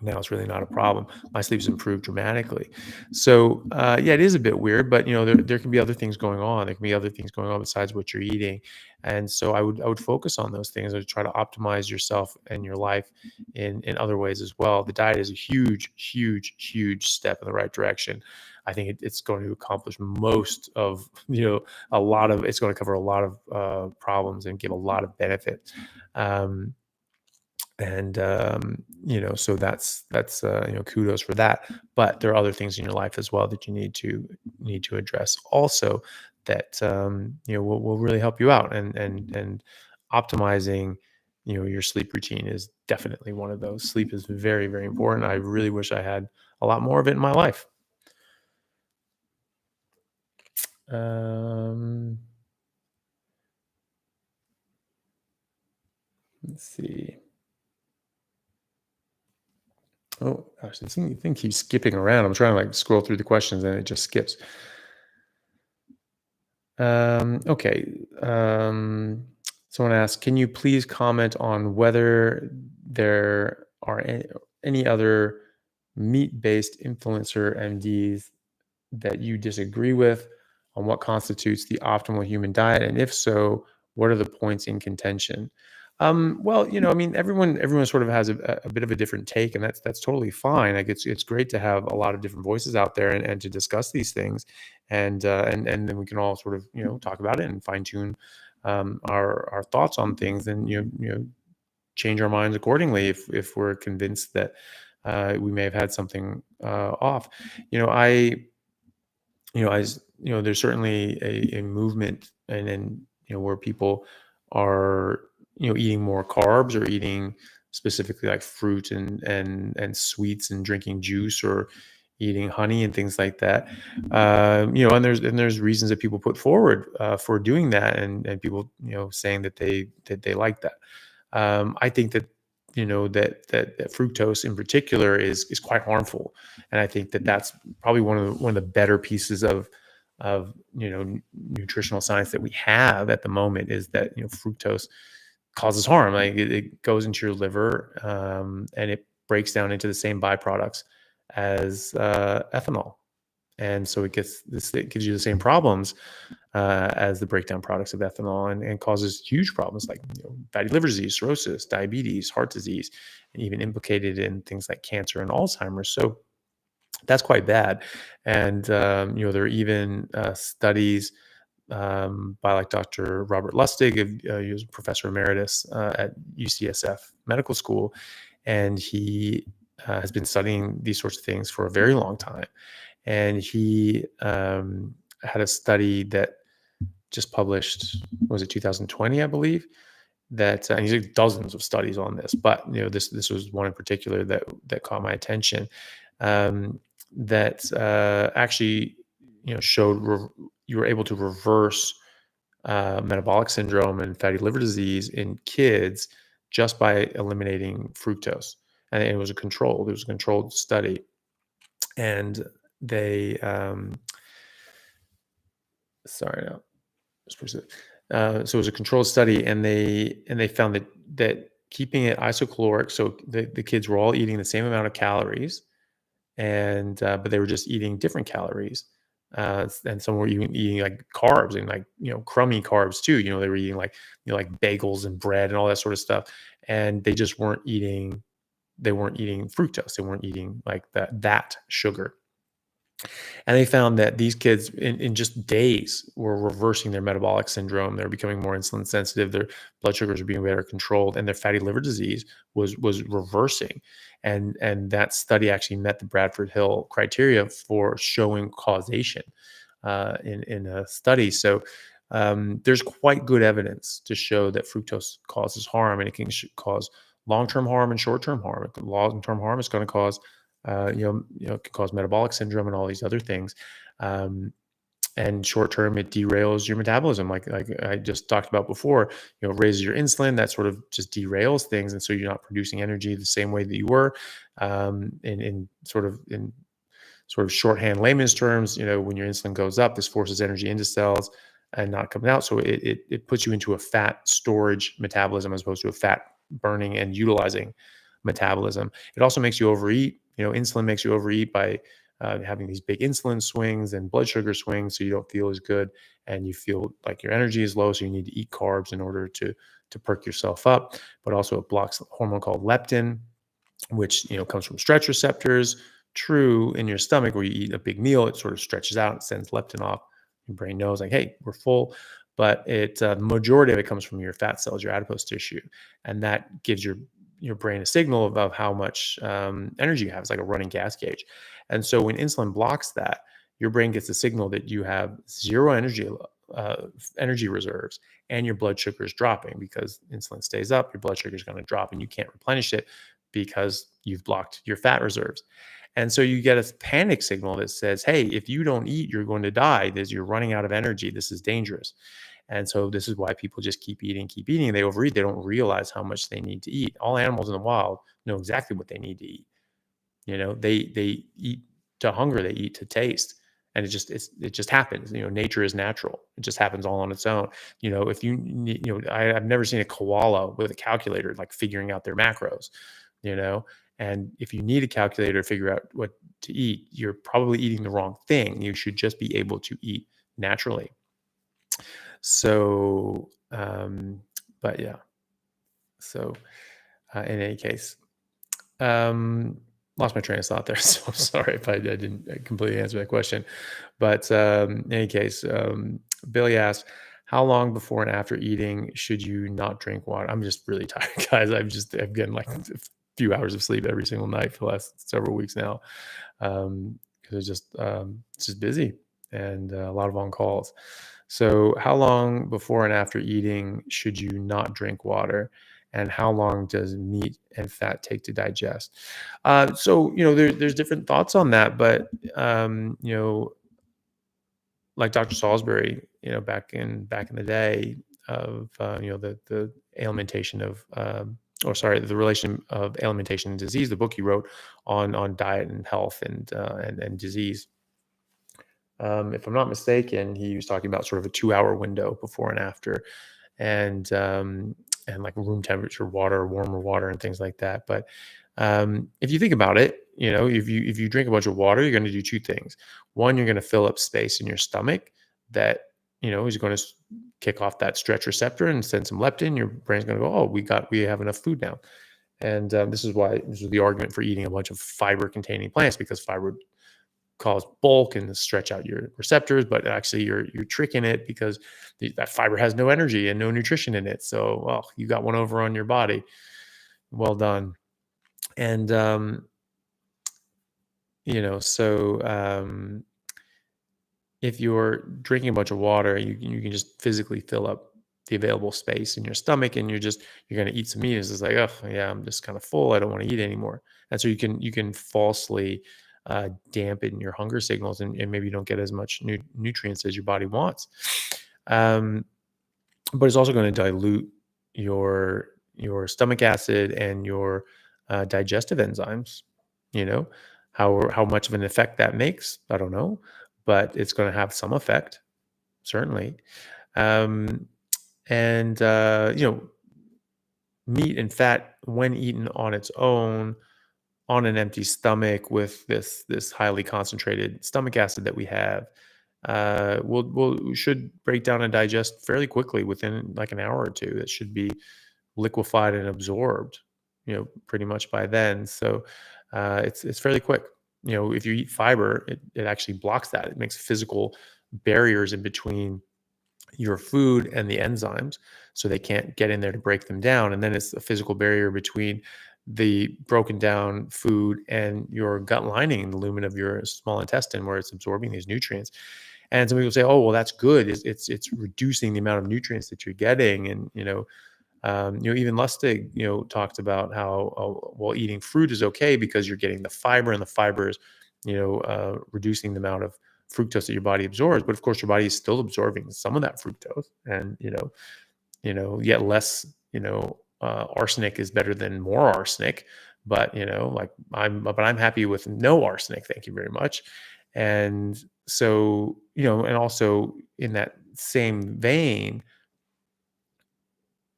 Now it's really not a problem. My sleep's improved dramatically. So yeah, it is a bit weird, but there can be other things going on. There can be other things going on besides what you're eating, and so I would focus on those things. I would try to optimize yourself and your life in other ways as well. The diet is a huge, huge, huge step in the right direction. I think it's going to accomplish most of, it's going to cover a lot of problems and give a lot of benefit. Um, so kudos for that. But there are other things in your life as well that you need to address also that will really help you out. And optimizing your sleep routine is definitely one of those. Sleep is very, very important. I really wish I had a lot more of it in my life. um let's see. Oh gosh, this thing keeps skipping around. I'm trying to like scroll through the questions and it just skips. Okay. Someone asked, can you please comment on whether there are any other meat-based influencer MDs that you disagree with on what constitutes the optimal human diet? And if so, what are the points in contention? Well, I mean, everyone sort of has a bit of a different take, and that's totally fine. Like it's great to have a lot of different voices out there and to discuss these things, and then we can all sort of talk about it and fine tune our thoughts on things, and change our minds accordingly if we're convinced that we may have had something off. You know, I there's certainly a movement, and where people are eating more carbs or eating specifically like fruit and sweets and drinking juice or eating honey and things like that. And there's reasons that people put forward for doing that, and people saying that they like that. I think that that fructose in particular is quite harmful, and I think that that's probably one of the better pieces of nutritional science that we have at the moment, is that fructose causes harm. Like it goes into your liver, and it breaks down into the same byproducts as ethanol, and so it gives you the same problems as the breakdown products of ethanol, and causes huge problems like fatty liver disease, cirrhosis, diabetes, heart disease, and even implicated in things like cancer and Alzheimer's. So that's quite bad. And there are even studies by like Dr. Robert Lustig. He was a professor emeritus at UCSF Medical School, and he has been studying these sorts of things for a very long time. And he had a study that just published, was it 2020, I believe, that and he's did dozens of studies on this, but this was one in particular that caught my attention, that actually showed you were able to reverse metabolic syndrome and fatty liver disease in kids just by eliminating fructose. And it was a controlled study, and they sorry, no, just push it. So it was a controlled study, and they found that keeping it isocaloric, so the kids were all eating the same amount of calories, and but they were just eating different calories, and some were even eating like carbs, and like crummy carbs too. They were eating like like bagels and bread and all that sort of stuff, and they just weren't eating. They weren't eating fructose. They weren't eating like that sugar. And they found that these kids in just days were reversing their metabolic syndrome. They're becoming more insulin sensitive. Their blood sugars are being better controlled, and their fatty liver disease was reversing. And that study actually met the Bradford Hill criteria for showing causation in a study. So there's quite good evidence to show that fructose causes harm, and it can cause long-term harm and short-term harm. Long-term harm is going to cause it can cause metabolic syndrome and all these other things. And short term, it derails your metabolism, like I just talked about before. Raises your insulin, that sort of just derails things, and so you're not producing energy the same way that you were. In sort of shorthand layman's terms, when your insulin goes up, this forces energy into cells and not coming out. So it puts you into a fat storage metabolism as opposed to a fat burning and utilizing metabolism. It also makes you overeat. Insulin makes you overeat by having these big insulin swings and blood sugar swings, so you don't feel as good, and you feel like your energy is low, so you need to eat carbs in order to perk yourself up. But also it blocks a hormone called leptin, which comes from stretch receptors, true in your stomach where you eat a big meal. It sort of stretches out and sends leptin off. Your brain knows like, hey, we're full. But the majority of it comes from your fat cells, your adipose tissue, and that gives your brain a signal about how much energy you have. It's like a running gas gauge. And so when insulin blocks that, your brain gets a signal that you have zero uh, energy reserves, and your blood sugar is dropping because insulin stays up. Your blood sugar is going to drop, and you can't replenish it because you've blocked your fat reserves. And so you get a panic signal that says, hey, if you don't eat, you're going to die. You're running out of energy. This is dangerous. And so this is why people just keep eating, keep eating. They overeat. They don't realize how much they need to eat. All animals in the wild know exactly what they need to eat. They eat to hunger, they eat to taste. And it just happens. Nature is natural. It just happens all on its own. If you need, I've never seen a koala with a calculator like figuring out their macros, you know. And if you need a calculator to figure out what to eat, you're probably eating the wrong thing. You should just be able to eat naturally. So, but yeah. So, in any case, lost my train of thought there. So I'm sorry if I didn't completely answer that question. But in any case, Billy asked, how long before and after eating should you not drink water? I'm just really tired, guys. I'm getting like a few hours of sleep every single night for the last several weeks now. Because it's just busy and a lot of on calls. So how long before and after eating should you not drink water? And how long does meat and fat take to digest? So there's different thoughts on that, but like Dr. Salisbury, back in the day of the alimentation of the relation of alimentation and disease, the book he wrote on diet and health and disease. If I'm not mistaken, he was talking about sort of a 2-hour window before and after, and like room temperature water, warmer water, and things like that. But if you think about it, if you drink a bunch of water, you're going to do two things. One, you're going to fill up space in your stomach that is going to kick off that stretch receptor and send some leptin. Your brain's going to go, oh, we have enough food now. And this is the argument for eating a bunch of fiber containing plants, because fiber cause bulk and stretch out your receptors, but actually you're tricking it because that fiber has no energy and no nutrition in it. So, well, you got one over on your body. Well done. And if you're drinking a bunch of water, you can just physically fill up the available space in your stomach, and you're going to eat some meat. It's just like, oh yeah, I'm just kind of full. I don't want to eat anymore. And so you can falsely dampen your hunger signals, and maybe you don't get as much nutrients as your body wants. But it's also going to dilute your stomach acid and your digestive enzymes. How much of an effect that makes, I don't know, but it's going to have some effect, certainly. And meat and fat, when eaten on its own, on an empty stomach with this highly concentrated stomach acid that we have, should break down and digest fairly quickly within like an hour or two. It should be liquefied and absorbed, pretty much by then. So it's fairly quick. If you eat fiber, it actually blocks that. It makes physical barriers in between your food and the enzymes, so they can't get in there to break them down. And then it's a physical barrier between the broken down food and your gut lining, the lumen of your small intestine, where it's absorbing these nutrients. And some people say, oh, well, that's good. It's reducing the amount of nutrients that you're getting. And, even Lustig, talked about how, well, eating fruit is okay because you're getting the fiber, and the fiber is, reducing the amount of fructose that your body absorbs. But of course, your body is still absorbing some of that fructose, and, yet less, arsenic is better than more arsenic. But, I'm happy with no arsenic. Thank you very much. And so, and also in that same vein,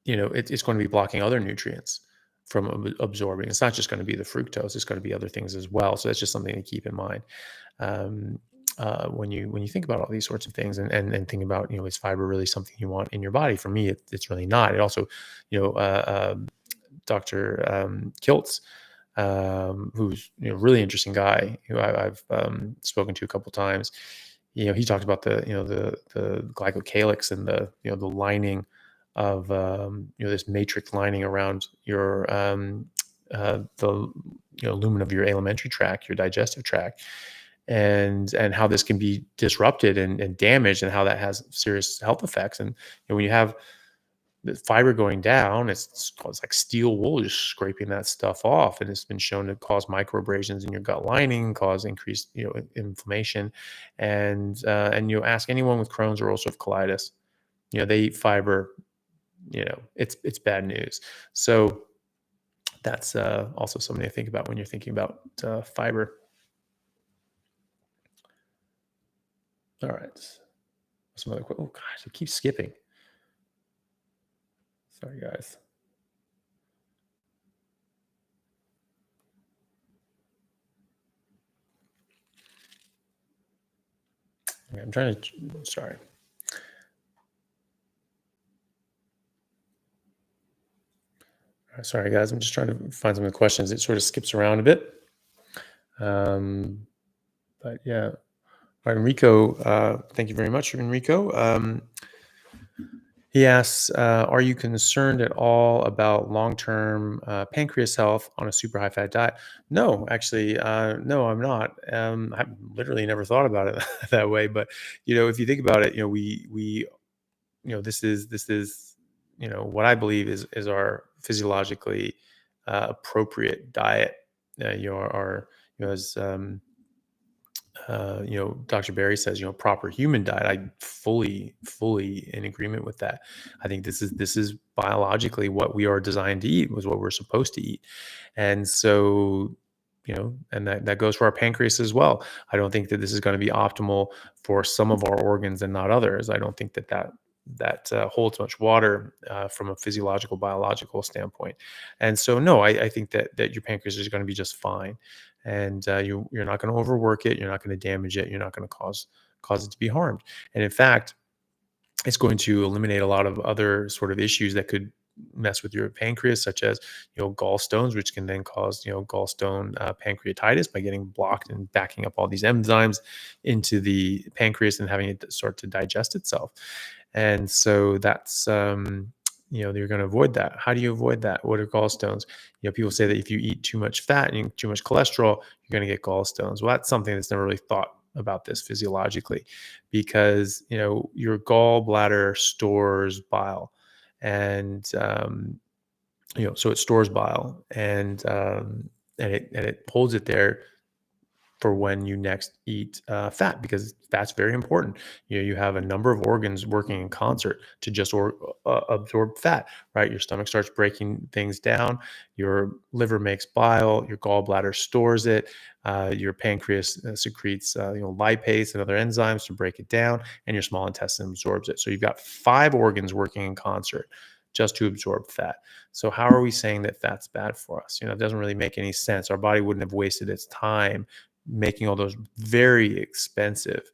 it's going to be blocking other nutrients from absorbing. It's not just going to be the fructose; it's going to be other things as well. So that's just something to keep in mind when you think about all these sorts of things, and think about, is fiber really something you want in your body? For me, it's really not. It also, Dr. Kiltz who's really interesting guy who I've spoken to a couple times. He talked about the glycocalyx and the lining of this matrix lining around your the lumen of your alimentary tract, your digestive tract, and how this can be disrupted and damaged, and how that has serious health effects. And when you have the fiber going down, it's like steel wool just scraping that stuff off, and it's been shown to cause microabrasions in your gut lining, cause increased inflammation, and ask anyone with Crohn's or ulcerative colitis, they eat fiber, it's bad news. So that's also something to think about when you're thinking about fiber. All right, some other. Oh gosh, I keep skipping. Sorry, guys. Okay, I'm trying to. Sorry. Sorry, guys. I'm just trying to find some of the questions. It sort of skips around a bit. Um, but yeah. All right, Enrico. Thank you very much, Enrico. He asks, are you concerned at all about long-term pancreas health on a super high-fat diet? No, actually, no, I'm not. I've literally never thought about it that way. But if you think about it, this is what I believe is our physiologically appropriate diet. Our as Dr. Barry says, proper human diet. I fully in agreement with that. I think this is biologically what we are designed to eat, was what we're supposed to eat. And so, and that goes for our pancreas as well. I don't think that this is going to be optimal for some of our organs and not others. I don't think that holds much water from a physiological, biological standpoint. And so, no, I think that your pancreas is going to be just fine, and you're not going to overwork it. You're not going to damage it. You're not going to cause it to be harmed. And in fact, it's going to eliminate a lot of other sort of issues that could mess with your pancreas, such as gallstones, which can then cause gallstone pancreatitis by getting blocked and backing up all these enzymes into the pancreas and having it start to digest itself. And so that's you're going to avoid that. How do you avoid that? What are gallstones? People say that if you eat too much fat and too much cholesterol, you're going to get gallstones. Well, that's something that's never really thought about this physiologically, because your gallbladder stores bile, and so it stores bile, and it holds it there for when you next eat fat, because fat's very important. You have a number of organs working in concert to just absorb fat, right? Your stomach starts breaking things down, your liver makes bile, your gallbladder stores it, your pancreas secretes lipase and other enzymes to break it down, and your small intestine absorbs it. So you've got 5 organs working in concert just to absorb fat. So how are we saying that fat's bad for us? It doesn't really make any sense. Our body wouldn't have wasted its time making all those very expensive,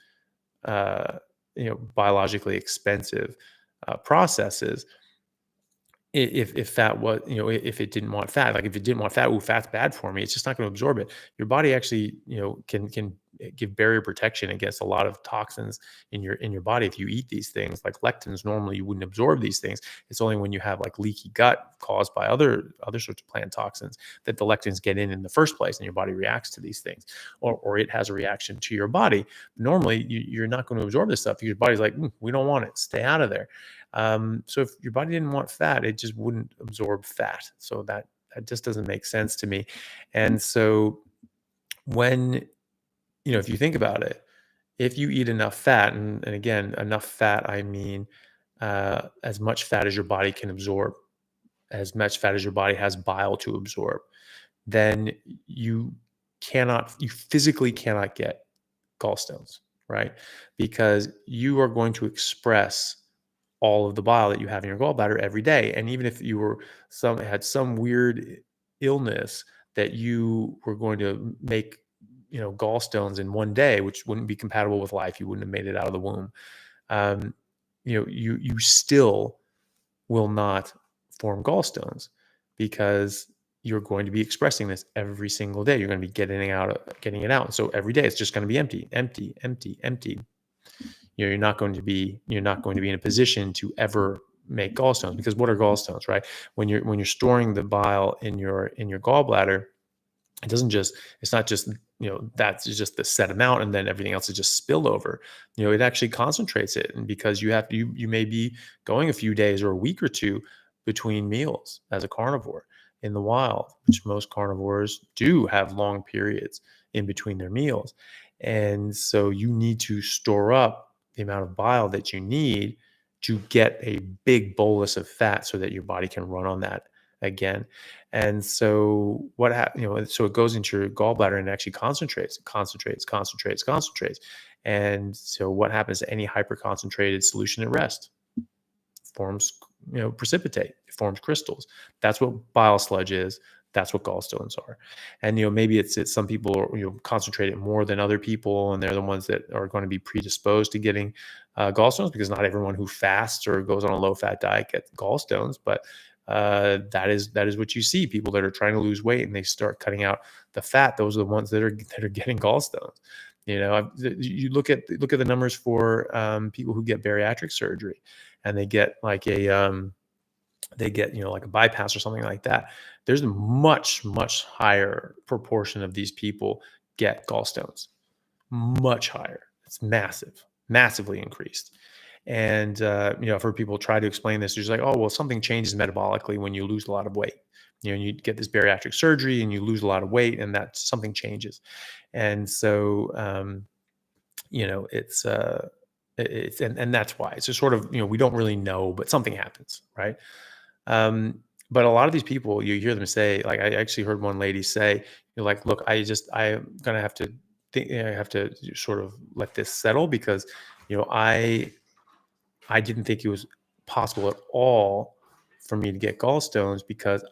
biologically expensive processes. If fat was, if it didn't want fat, like if it didn't want fat, fat's bad for me, it's just not going to absorb it. Your body actually, can give barrier protection against a lot of toxins in your body if you eat these things. Like lectins, normally you wouldn't absorb these things. It's only when you have like leaky gut caused by other sorts of plant toxins that the lectins get in the first place, and your body reacts to these things, or it has a reaction to your body. Normally, you're not going to absorb this stuff. Your body's like, we don't want it, stay out of there. So if your body didn't want fat, it just wouldn't absorb fat. So that just doesn't make sense to me. And so when, if you think about it, if you eat enough fat, and again, enough fat, I mean, as much fat as your body can absorb, as much fat as your body has bile to absorb, then you physically cannot get gallstones, right? Because you are going to express all of the bile that you have in your gallbladder every day. And even if you had some weird illness that you were going to make, gallstones in one day, which wouldn't be compatible with life, you wouldn't have made it out of the womb. You still will not form gallstones, because you're going to be expressing this every single day. You're going to be getting it out. And so every day it's just going to be empty, empty, empty, empty. You're not going to be in a position to ever make gallstones, because what are gallstones, right? When you're storing the bile in your gallbladder, it doesn't just it's not just that's just the set amount and then everything else is just spillover. It actually concentrates it, and because you may be going a few days or a week or two between meals as a carnivore in the wild, which most carnivores do have long periods in between their meals. And so you need to store up the amount of bile that you need to get a big bolus of fat so that your body can run on that again. And so what happens, so it goes into your gallbladder and it actually concentrates. And so what happens to any hyperconcentrated solution at rest? Forms, precipitate, it forms crystals. That's what bile sludge is. That's what gallstones are. And, maybe it's some people, concentrate it more than other people, and they're the ones that are going to be predisposed to getting gallstones, because not everyone who fasts or goes on a low fat diet gets gallstones. But that is what you see. People that are trying to lose weight and they start cutting out the fat, those are the ones that are getting gallstones. You look at the numbers for people who get bariatric surgery, and they get like like a bypass or something like that. There's a much higher proportion of these people get gallstones, much higher. It's massively increased. And I've heard people try to explain this. They're just like, oh, well, something changes metabolically when you lose a lot of weight. You get this bariatric surgery and you lose a lot of weight, and that something changes. And so and that's why it's just sort of, we don't really know, but something happens, right? But a lot of these people, you hear them say, like, I actually heard one lady say, like, look, I'm gonna have to think, I have to sort of let this settle, because I didn't think it was possible at all for me to get gallstones, because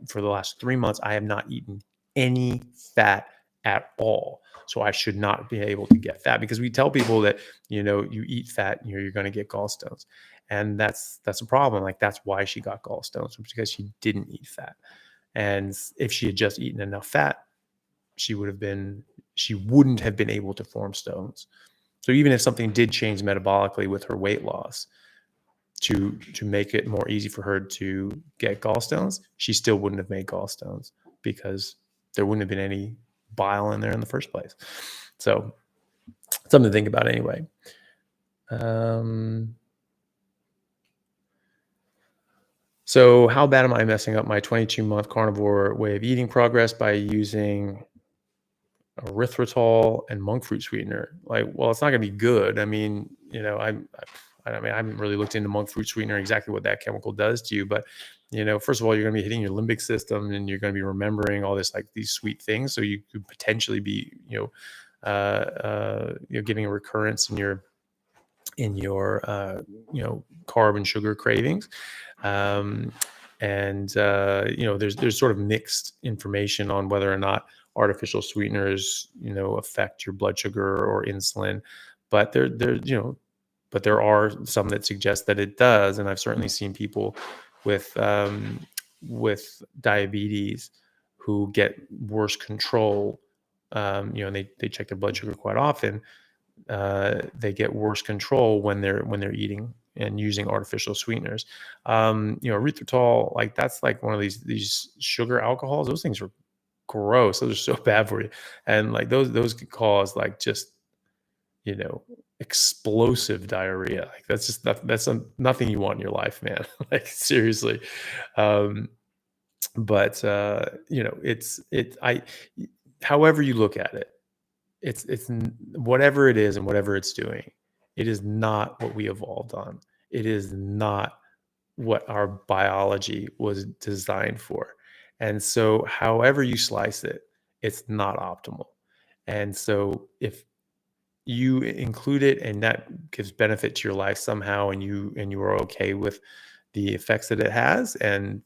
for the last 3 months, I have not eaten any fat at all. So I should not be able to get fat, because we tell people that, you eat fat, you're going to get gallstones. And that's a problem. Like, that's why she got gallstones, because she didn't eat fat. And if she had just eaten enough fat, she wouldn't have been able to form stones. So even if something did change metabolically with her weight loss to make it more easy for her to get gallstones, she still wouldn't have made gallstones, because there wouldn't have been any bile in there in the first place. So something to think about anyway. So how bad am I messing up my 22-month carnivore way of eating progress by using erythritol and monk fruit sweetener? Like, well, it's not going to be good. I mean, I haven't really looked into monk fruit sweetener, exactly what that chemical does to you. But, first of all, you're going to be hitting your limbic system, and you're going to be remembering all this, like, these sweet things. So you could potentially be, getting a recurrence in your carb and sugar cravings. There's sort of mixed information on whether or not artificial sweeteners, affect your blood sugar or insulin, but there are some that suggest that it does. And I've certainly seen people with diabetes who get worse control, and they check their blood sugar quite often. They get worse control when they're eating and using artificial sweeteners. Erythritol, like, that's like one of these sugar alcohols. Those things are gross. Those are so bad for you. And like those could cause, like, just, explosive diarrhea. Like, that's nothing you want in your life, man. Like, seriously. But however you look at it, it's whatever it is and whatever it's doing, it is not what we evolved on. It is not what our biology was designed for. And so however you slice it, it's not optimal. And so if you include it and that gives benefit to your life somehow, and you are okay with the effects that it has, and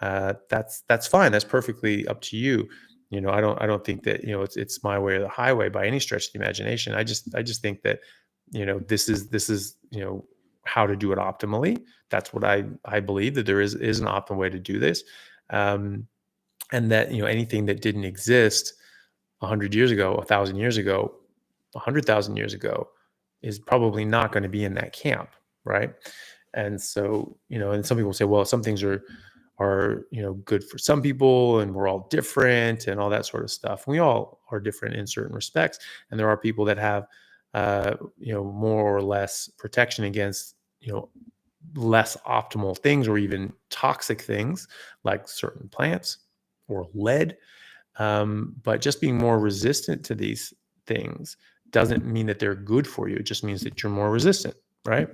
that's fine. That's perfectly up to you. I don't think that it's my way or the highway by any stretch of the imagination. I just think that this is how to do it optimally. That's what I believe, that there is an optimal way to do this. and that anything that didn't exist 100 years ago, 1,000 years ago, 100,000 years ago is probably not going to be in that camp, right? And so, and some people say, well, some things are good for some people, and we're all different, and all that sort of stuff. We all are different in certain respects, and there are people that have more or less protection against less optimal things, or even toxic things like certain plants or lead. But just being more resistant to these things doesn't mean that they're good for you. It just means that you're more resistant, right?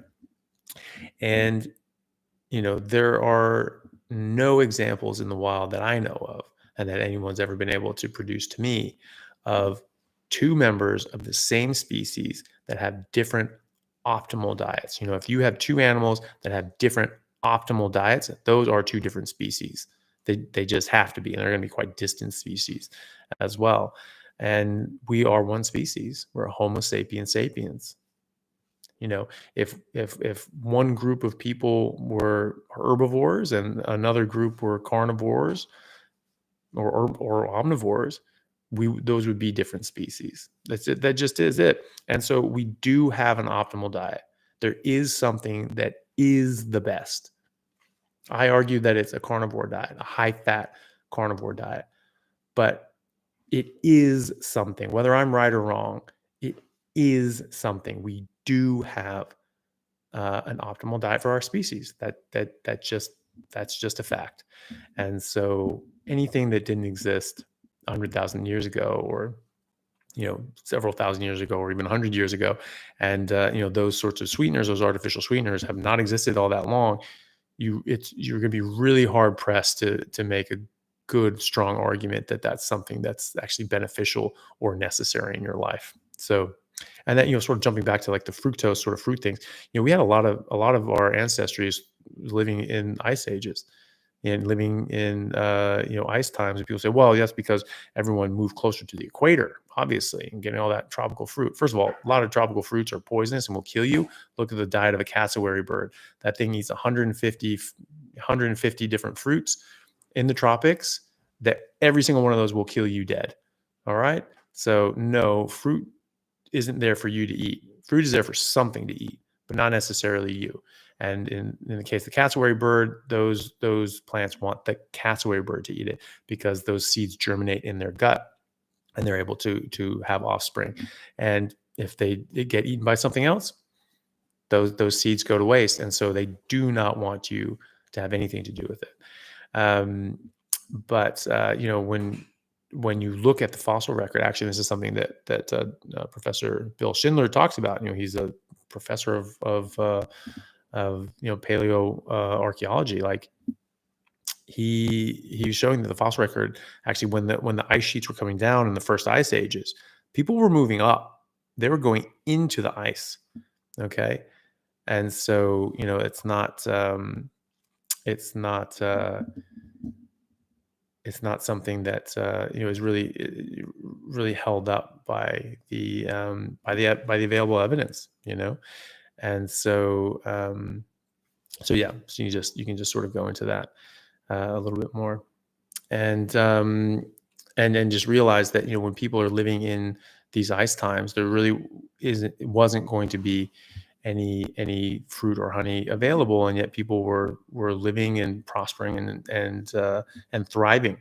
And there are no examples in the wild that I know of, and that anyone's ever been able to produce to me, of two members of the same species that have different optimal diets. If you have two animals that have different optimal diets, those are two different species. They just have to be, and they're going to be quite distant species as well. And we are one species. We're a Homo sapiens sapiens. If one group of people were herbivores and another group were carnivores or omnivores, those would be different species. That's it. That just is it. And so we do have an optimal diet. There is something that is the best. I argue that it's a carnivore diet, a high-fat carnivore diet, but it is something. Whether I'm right or wrong, it is something. We do have an optimal diet for our species. That's just a fact. And so anything that didn't exist 100,000 years ago, or several thousand years ago, or even 100 years ago, and those sorts of sweeteners, those artificial sweeteners, have not existed all that long. You're going to be really hard pressed to make a good, strong argument that that's something that's actually beneficial or necessary in your life. So, and then sort of jumping back to like the fructose sort of fruit things, we had a lot of our ancestries living in ice ages and living in ice times. And people say, well, that's because everyone moved closer to the equator, obviously, and getting all that tropical fruit. First of all, a lot of tropical fruits are poisonous and will kill you. Look at the diet of a cassowary bird. That thing eats 150 different fruits in the tropics, that every single one of those will kill you dead. All right. So no, fruit isn't there for you to eat. Fruit is there for something to eat, but not necessarily you. And in the case of the cassowary bird, those plants want the cassowary bird to eat it, because those seeds germinate in their gut and they're able to have offspring. And if they get eaten by something else, those seeds go to waste. And so they do not want you to have anything to do with it. But when you look at the fossil record, actually, this is something that Professor Bill Schindler talks about. He's a professor of paleo archaeology. Like he was showing that the fossil record, actually, when the ice sheets were coming down in the first ice ages, people were moving up. They were going into the ice. Okay, and so it's not something that is really held up by the available evidence, and so yeah, so you can just sort of go into that a little bit more, and then just realize that when people are living in these ice times, there really wasn't going to be any fruit or honey available, and yet people were living and prospering and thriving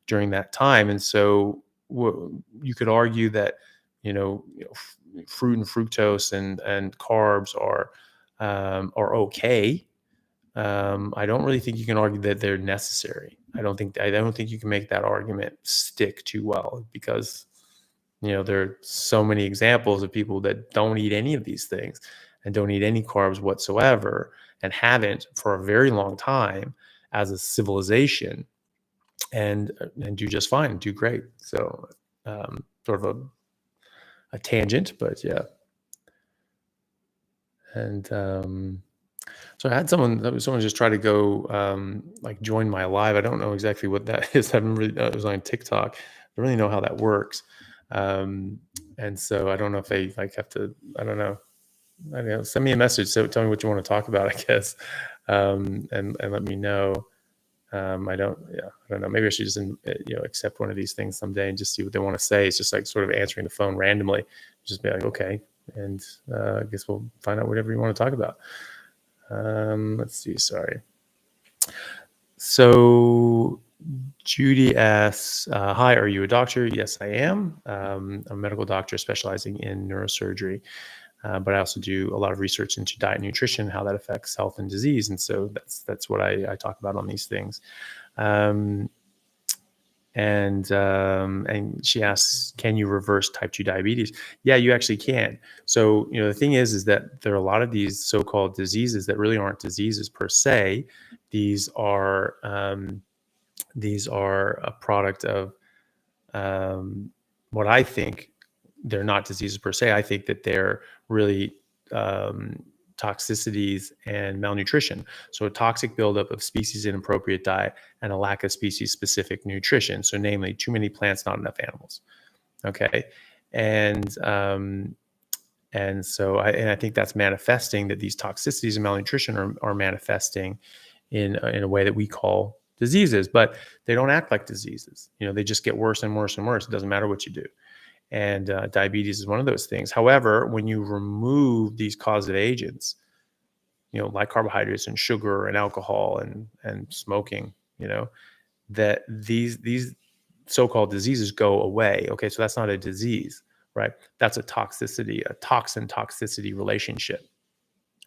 during that time. And so you could argue that fruit and fructose and carbs are okay. I don't really think you can argue that they're necessary. I don't think you can make that argument stick too well, because there are so many examples of people that don't eat any of these things and don't eat any carbs whatsoever, and haven't for a very long time as a civilization, and do just fine, do great. So sort of a tangent, but yeah. And so I had someone just try to go like join my live. I don't know exactly what that is. I haven't really, it was on TikTok. I don't really know how that works. And so I don't know if they have to, I don't know, send me a message. So tell me what you want to talk about, I guess. And let me know. I don't know. Maybe I should just, accept one of these things someday and just see what they want to say. It's just like sort of answering the phone randomly. Just be like, okay, and I guess we'll find out whatever you want to talk about. Let's see. Sorry. So Judy asks, "Hi, are you a doctor?" Yes, I am. I'm a medical doctor specializing in neurosurgery, but I also do a lot of research into diet and nutrition, how that affects health and disease, and so that's what I talk about on these things. Um, and she asks, can you reverse type 2 diabetes? Yeah, you actually can. So the thing is that there are a lot of these so-called diseases that really aren't diseases per se. These are um, these are a product of um, what I think. They're not diseases per se. I think that they're really um, toxicities and malnutrition. So a toxic buildup of species inappropriate diet and a lack of species specific nutrition. So namely, too many plants, not enough animals. Okay, and I think that's manifesting, that these toxicities and malnutrition are manifesting in a way that we call diseases, but they don't act like diseases. They just get worse and worse and worse. It doesn't matter what you do. And diabetes is one of those things. However, when you remove these causative agents, like carbohydrates and sugar and alcohol and smoking, that these so-called diseases go away. Okay, so that's not a disease, right? That's a toxicity, a toxin toxicity relationship,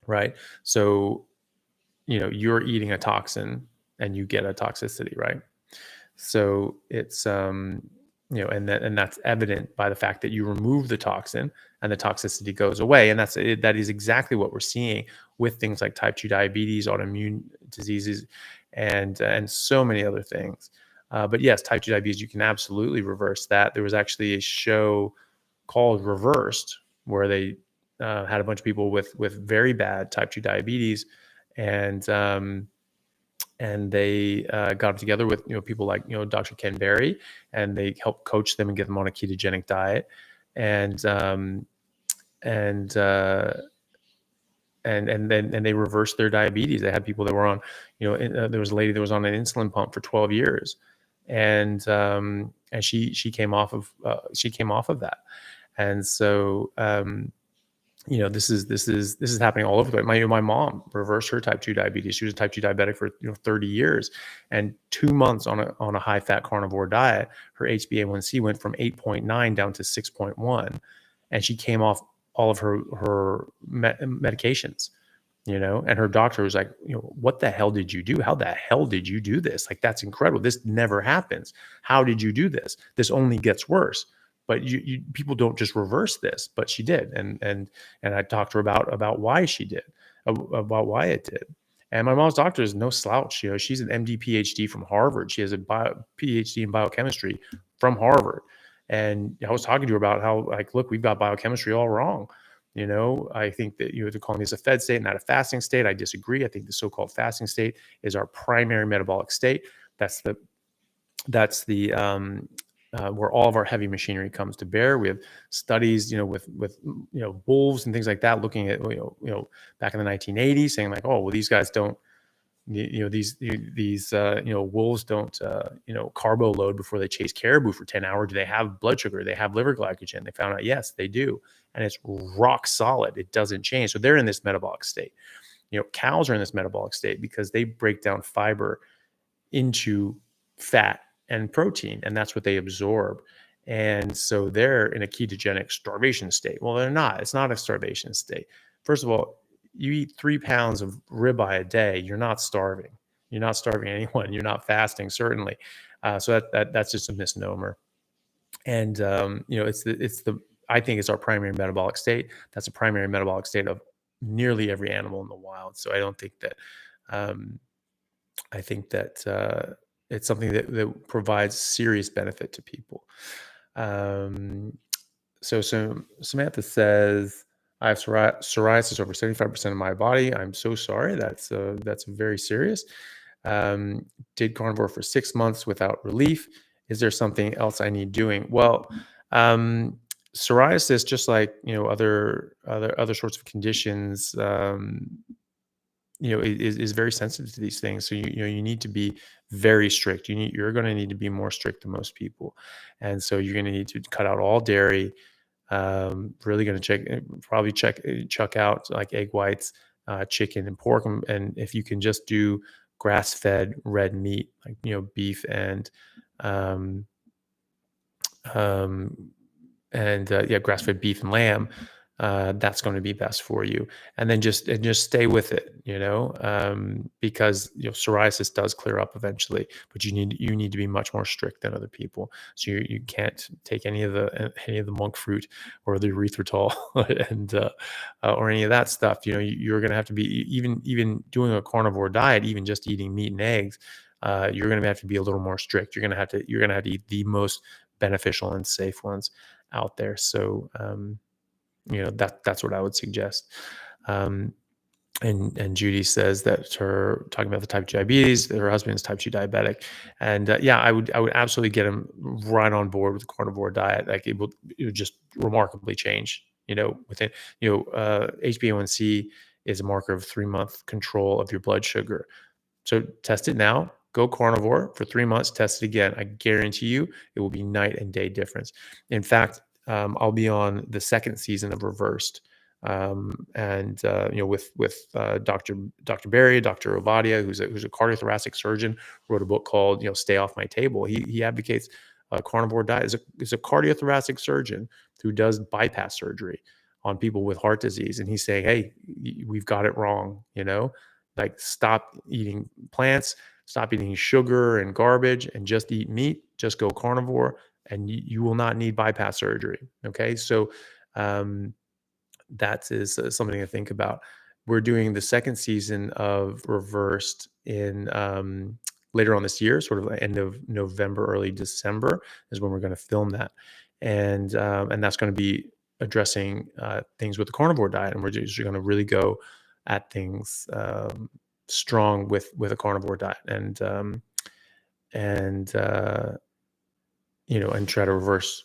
right? So you're eating a toxin and you get a toxicity, right? So it's and that's evident by the fact that you remove the toxin and the toxicity goes away, and that is exactly what we're seeing with things like type 2 diabetes, autoimmune diseases, and so many other things. But yes, type 2 diabetes, you can absolutely reverse that. There was actually a show called Reversed where they had a bunch of people with very bad type 2 diabetes, and they got together with people like Dr. Ken Berry, and they helped coach them and get them on a ketogenic diet, and um, and uh, and they reversed their diabetes. They had people that were on, there was a lady that was on an insulin pump for 12 years, and she came off of that, and so. This is happening all over the place. My mom reversed her type 2 diabetes. She was a type 2 diabetic for 30 years, and 2 months on a high fat carnivore diet, her HbA1c went from 8.9 down to 6.1, and she came off all of her medications. And her doctor was like, what the hell did you do? How the hell did you do this? Like, that's incredible. This never happens. How did you do this? This only gets worse. But people don't just reverse this, but she did, and I talked to her about why she did, about why it did. And my mom's doctor is no slouch. She's an MD PhD from Harvard. She has a PhD in biochemistry from Harvard. And I was talking to her about how, like, look, we've got biochemistry all wrong. I think that they're calling this a fed state, not a fasting state. I disagree. I think the so-called fasting state is our primary metabolic state. That's the where all of our heavy machinery comes to bear. We have studies, with wolves and things like that, looking at back in the 1980s, saying like, oh well, these guys don't, these wolves don't carbo load before they chase caribou for 10 hours. Do they have blood sugar? Do they have liver glycogen? They found out yes, they do, and it's rock solid. It doesn't change. So they're in this metabolic state. Cows are in this metabolic state because they break down fiber into fat and protein, and that's what they absorb. And so they're in a ketogenic starvation state. Well, they're not. It's not a starvation state. First of all, you eat 3 pounds of ribeye a day, you're not starving. You're not starving anyone. You're not fasting, certainly. So that's just a misnomer. And it's the I think it's our primary metabolic state. That's a primary metabolic state of nearly every animal in the wild. So I don't think that um, I think that it's something that provides serious benefit to people. Um, so Samantha says, I have psoriasis over 75% of my body. I'm so sorry. That's very serious. Did carnivore for 6 months without relief. Is there something else I need doing? Well, psoriasis, just like other sorts of conditions, is very sensitive to these things. So you need to be very strict. You're going to need to be more strict than most people, and so you're going to need to cut out all dairy. Really going to chuck out like egg whites, chicken and pork, and if you can just do grass-fed red meat, like beef um, um, and grass-fed beef and lamb, that's going to be best for you. And then just stay with it, because psoriasis does clear up eventually, but you need to be much more strict than other people. So you can't take any of the monk fruit or the erythritol and or any of that stuff. You're going to have to be even doing a carnivore diet, even just eating meat and eggs. You're going to have to be a little more strict. You're going to have to eat the most beneficial and safe ones out there. So that's what I would suggest. Um, and Judy says that her talking about the type 2 diabetes, that her husband is type 2 diabetic, and I would absolutely get him right on board with the carnivore diet. Like it would just remarkably change. Within HbA1c is a marker of 3-month control of your blood sugar. So test it now. Go carnivore for 3 months. Test it again. I guarantee you, it will be night and day difference. In fact, I'll be on the second season of Reversed, and with Dr. Barry, Dr. Ovadia, who's a cardiothoracic surgeon, wrote a book called "Stay Off My Table." He advocates a carnivore diet. Is a cardiothoracic surgeon who does bypass surgery on people with heart disease, and he's saying, "Hey, we've got it wrong. Like stop eating plants, stop eating sugar and garbage, and just eat meat. Just go carnivore, and you will not need bypass surgery." Okay, so that is something to think about. We're doing the second season of Reversed in later on this year, sort of end of November, early December is when we're going to film that, and that's going to be addressing things with the carnivore diet, and we're just going to really go at things strong with a carnivore diet, and and try to reverse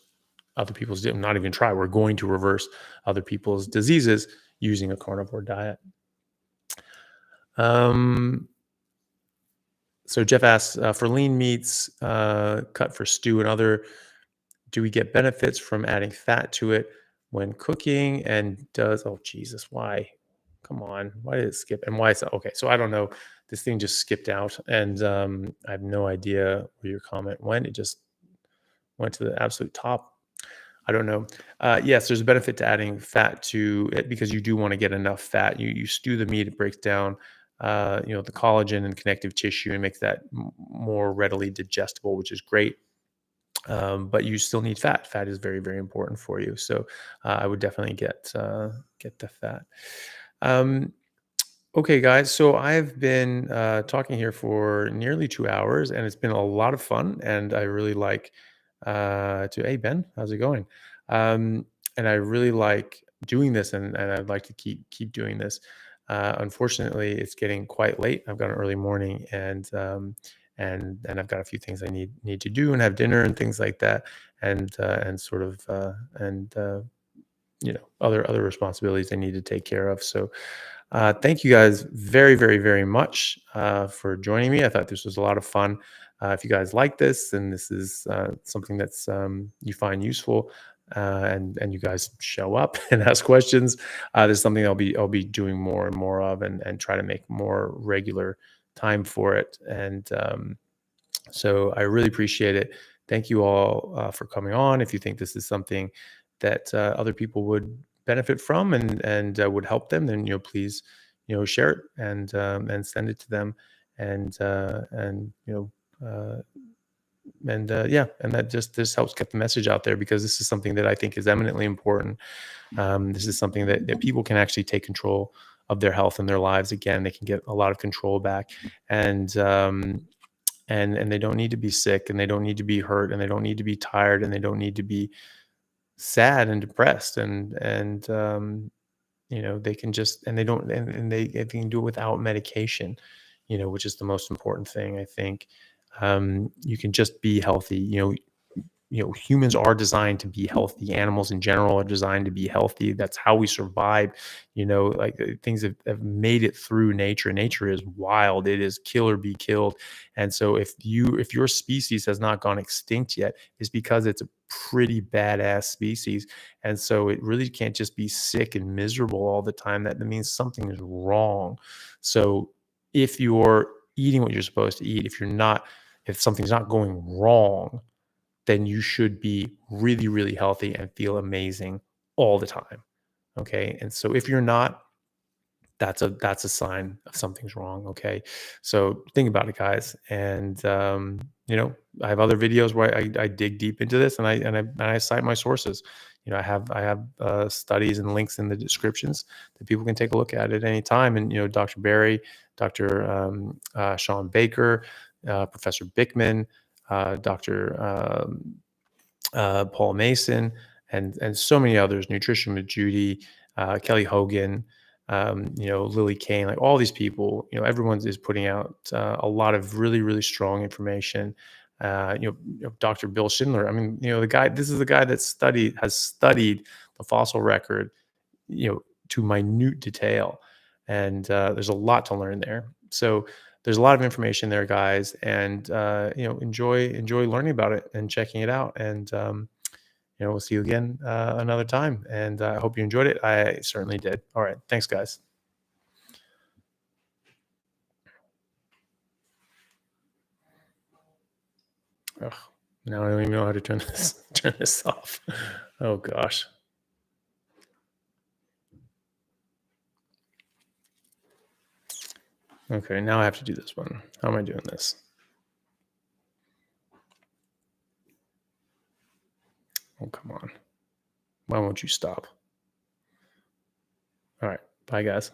other people's, not even try, we're going to reverse other people's diseases using a carnivore diet. So Jeff asks, for lean meats, cut for stew and other, do we get benefits from adding fat to it when cooking? And oh Jesus, why? Come on, why did it skip? And why is that? Okay, so I don't know. This thing just skipped out, and I have no idea where your comment went. It just went to the absolute top. I don't know. Yes, there's a benefit to adding fat to it because you do want to get enough fat. You stew the meat, it breaks down, the collagen and connective tissue and makes that more readily digestible, which is great. But you still need fat. Fat is very, very important for you. So I would definitely get the fat. Okay, guys. So I've been talking here for nearly 2 hours, and it's been a lot of fun. And I really like hey Ben, how's it going? And I really like doing this, and I'd like to keep doing this. Unfortunately, it's getting quite late. I've got an early morning, and I've got a few things I need to do and have dinner and things like that, and sort of other responsibilities I need to take care of. So thank you guys very, very, very much for joining me. I thought this was a lot of fun. If you guys like this and this is something that's you find useful, and you guys show up and ask questions, this is something I'll be doing more and more of, and try to make more regular time for it. And so I really appreciate it. Thank you all for coming on. If you think this is something that other people would benefit from and would help them, then please share it and send it to them, and and that just helps get the message out there, because this is something that I think is eminently important. This is something that people can actually take control of their health and their lives again. They can get a lot of control back, and and they don't need to be sick, and they don't need to be hurt, and they don't need to be tired, and they don't need to be sad and depressed, and they can just, and they don't, and they can do it without medication, which is the most important thing, I think. You can just be healthy. humans are designed to be healthy. Animals in general are designed to be healthy. That's how we survive. Like things have made it through nature. Nature is wild. It is kill or be killed. And so if your species has not gone extinct yet, it's because it's a pretty badass species. And so it really can't just be sick and miserable all the time. That means something is wrong. So if you're eating what you're supposed to eat, if something's not going wrong, then you should be really, really healthy and feel amazing all the time. Okay. And so if you're not, that's a sign of something's wrong. Okay. So think about it, guys. And I have other videos where I dig deep into this, and I cite my sources. I have studies and links in the descriptions that people can take a look at any time. And Dr. Barry, Dr. Sean Baker, Professor Bickman, Dr. Paul Mason, and so many others, Nutrition with Judy, Kelly Hogan, Lily Kane, like all these people, everyone is putting out a lot of really, really strong information. Dr. Bill Schindler. I mean, this is the guy that has studied the fossil record, to minute detail, and there's a lot to learn there. So there's a lot of information there, guys, and enjoy learning about it and checking it out. And we'll see you again another time. And I hope you enjoyed it. I certainly did. All right, thanks, guys. Ugh, now I don't even know how to turn this turn this off. Oh gosh. Okay, now I have to do this one. How am I doing this? Oh, come on. Why won't you stop? All right. Bye, guys.